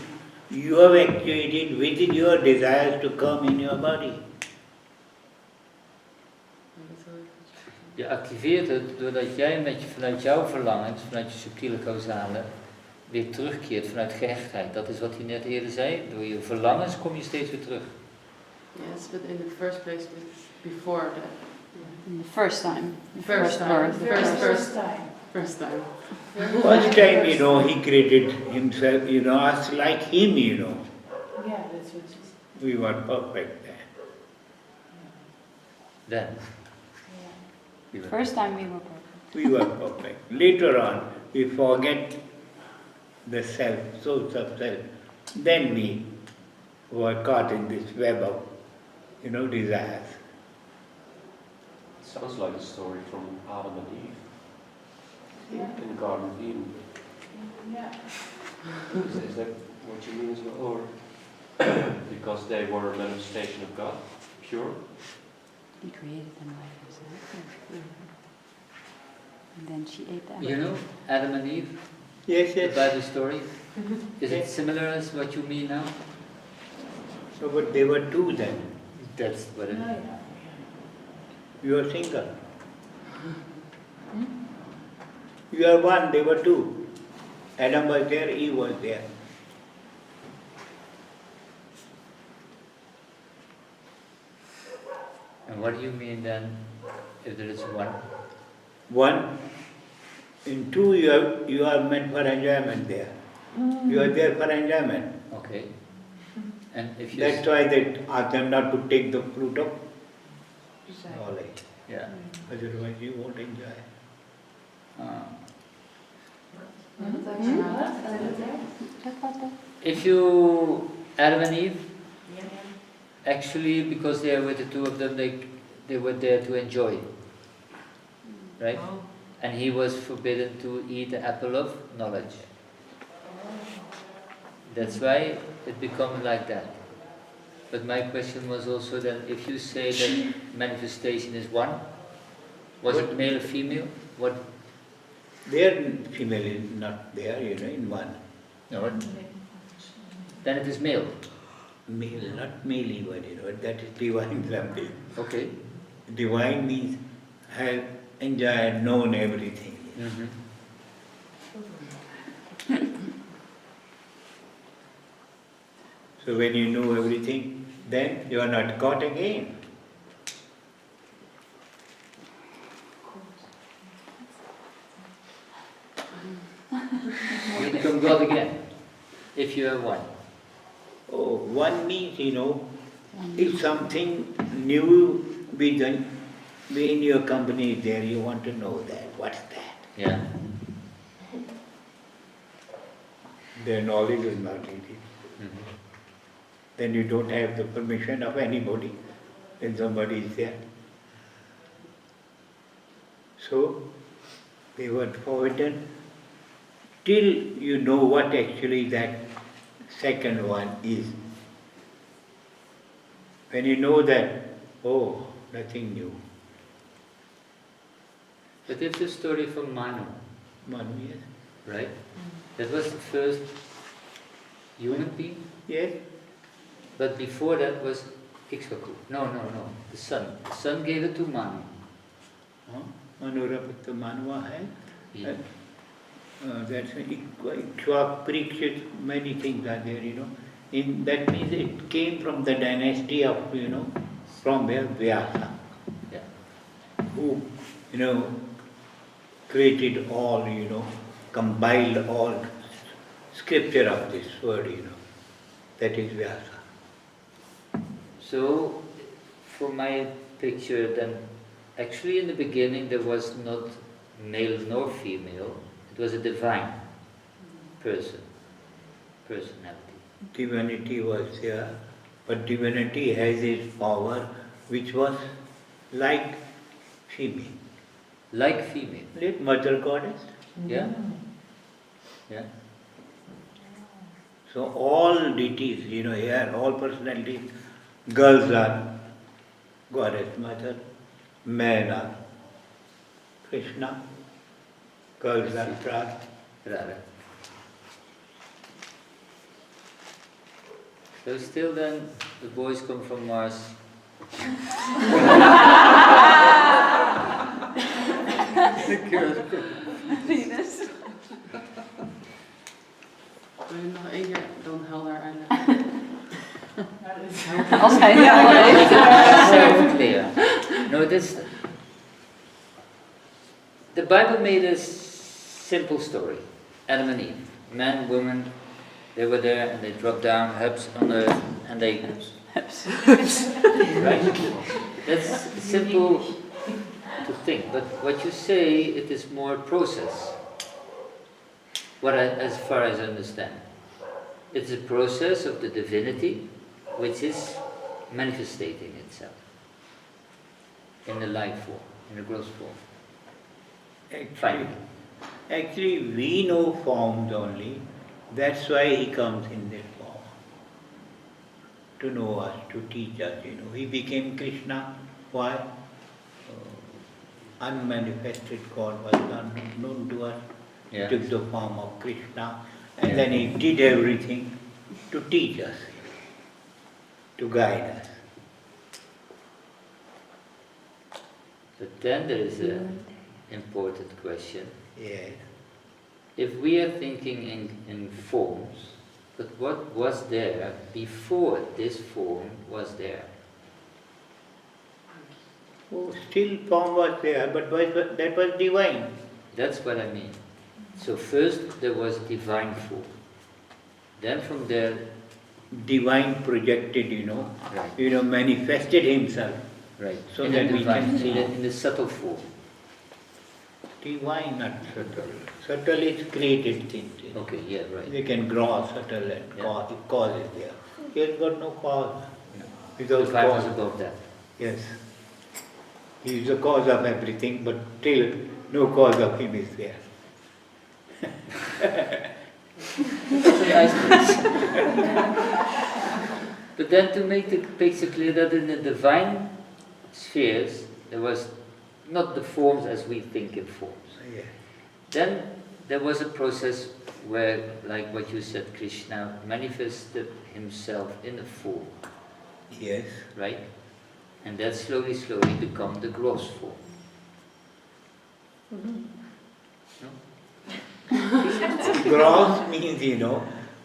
you have actuated within your desires to come in your body. Je activeert het doordat jij vanuit jouw verlangens, vanuit je subtiele causale, weer terugkeert vanuit gehechtheid. Dat is wat hij net eerder zei. Door je verlangens kom je steeds weer terug. Yes, but in the first place, before that. The first time. First time. birth. First time. First time. First time, you know, he created himself, you know, us like him, you know. Yeah, that's what she said. We were perfect then. Then. Yeah. First time we were perfect. We were perfect. Later on, we forget the self, source of self. Then we were caught in this web of, you know, desires. Sounds like a story from Adam and Eve Yeah. in the Garden of Eden. Yeah. Is that what you mean as well? Or because they were a manifestation of God, pure? He created them like himself. And then she ate the apple. You know, Adam and Eve, Yes, the yes. Bible story. Is it Yes. similar as what you mean now? So, but they were two then. That's what it Oh, is. yeah. You are single. You are one, they were two. Adam was there, Eve was there. And what do you mean then, if there is one? One, in two you are meant for enjoyment there. You are there for enjoyment. Okay. And if you... That's why they ask them not to take the fruit of knowledge. Yeah. Otherwise you won't enjoy. If you, Adam and Eve, actually, because they were the two of them, they were there to enjoy, right? And he was forbidden to eat the apple of knowledge. That's why it becomes like that. But my question was also that if you say that manifestation is one, was it male or female? What? Their female is not there, you know, in one. No. Then it is male. Male, not male even, you know, that is divine something. Okay. Divine means have enjoyed, known everything. Mm-hmm. So when you know everything, then you are not caught again. You become God again, if you have one. Oh, one means, you know, if something new be done, be in your company is there, you want to know that. What's that? Yeah. Their knowledge is not needed. Mm-hmm. Then you don't have the permission of anybody when somebody is there. So, they were forbidden till you know what actually that second one is. When you know that, oh, nothing new. But it's a story from Manu, Manu, yes. right? That was the first human being. Yes. But before that was Ikshvaku. No, the sun. The sun gave it to Manu. Manuraputta Manua hai. Yeah. That's Ikshvak, Parikshit, many things are there, that means it came from the dynasty of, from where Vyasa, Yeah. who, created all, compiled all scripture of this word, that is Vyasa. So, for my picture, then actually in the beginning there was not male nor female, it was a divine personality. Divinity was there, but divinity has its power, which was like female. Like female. Like mother goddess. Yeah? Yeah. So all deities, here, all personalities, girls are goddess mother, men are Krishna, girls are Radha. Radha. So still then, the boys come from Mars. Venus. Wil je nog één keer dan helder uitleggen? Als hij helder Very clear. No, the Bible made a simple story. Adam and Eve, man, woman, they were there and they dropped down, herbs on earth, and they right? That's simple to think, but what you say, it is more process. As far as I understand, it's a process of the divinity, which is manifesting itself in the life form, in the gross form. Actually, we know forms only. That's why he comes in this form. To know us, to teach us, He became Krishna. Why? Unmanifested God was unknown to us. Yeah. He took the form of Krishna. And then he did everything to teach us, to guide us. But then there is an important question. Yes. If we are thinking in forms, but what was there before this form was there? Oh, still form was there, but that was divine. That's what I mean. So first there was divine form. Then from there, divine projected, right. Manifested himself. Right. So in that we divine, can see. in the subtle form. Divine, not subtle. Subtle is created things. Okay, yeah, right. They can grow subtle and cause is there. He has got no cause. No. Without Divine cause. was above that. Yes. He is the cause of everything, but still no cause of him is there. That's a nice place. But then to make the picture clear that in the divine spheres, there was not the forms as we think in forms. Yeah. Then there was a process where, like what you said, Krishna manifested himself in a form. Yes. Right? And that slowly become the gross form. Mm-hmm. No? Gross means,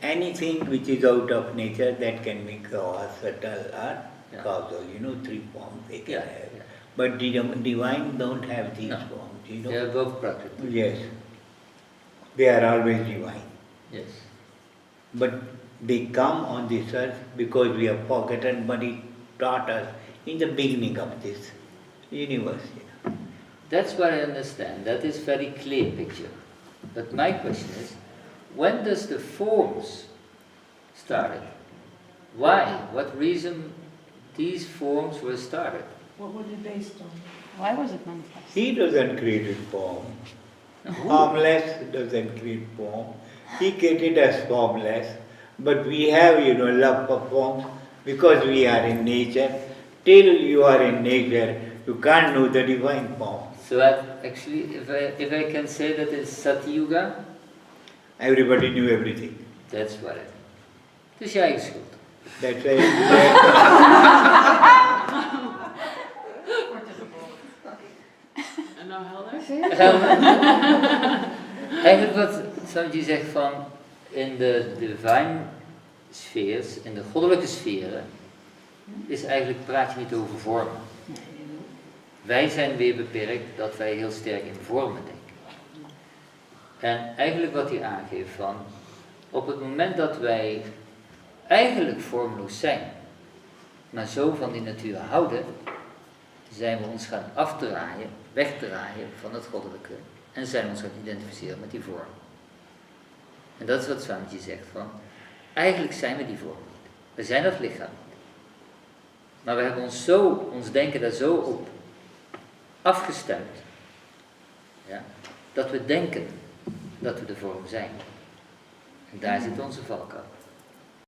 anything which is out of nature that can be gross, subtle or causal. 3 forms they can have. Yeah. But divine don't have these forms. They are both Prakriti. Yes. They are always divine. Yes. But they come on this earth because we have forgotten what He taught us in the beginning of this universe. That's what I understand. That is very clear picture. But my question is, when does the forms started? Why? What reason these forms were started? What were they based on? Why was it manifest? He doesn't create form. Formless doesn't create form. He created us formless. But we have, love for forms because we are in nature. Till you are in nature, you can't know the divine form. So actually, if I can say that it's Satyuga, everybody knew everything. That's what it is. Het is je eigen schuld. That's why. En nou helder? Helder. Eigenlijk Swamiji zegt van, in de divine sfeers, in de goddelijke sferen, is eigenlijk, praat je niet over vormen. Wij zijn weer beperkt dat wij heel sterk in vormen denken. En eigenlijk wat hij aangeeft van, op het moment dat wij eigenlijk vormloos zijn, maar zo van die natuur houden, zijn we ons gaan afdraaien, wegdraaien van het goddelijke en zijn we ons gaan identificeren met die vorm. En dat is wat Swamiji zegt van, eigenlijk zijn we die vorm niet. We zijn dat lichaam niet. Maar we hebben ons denken daar zo op afgestemd, ja, dat we denken dat we de vorm zijn. En daar zit onze valkuil.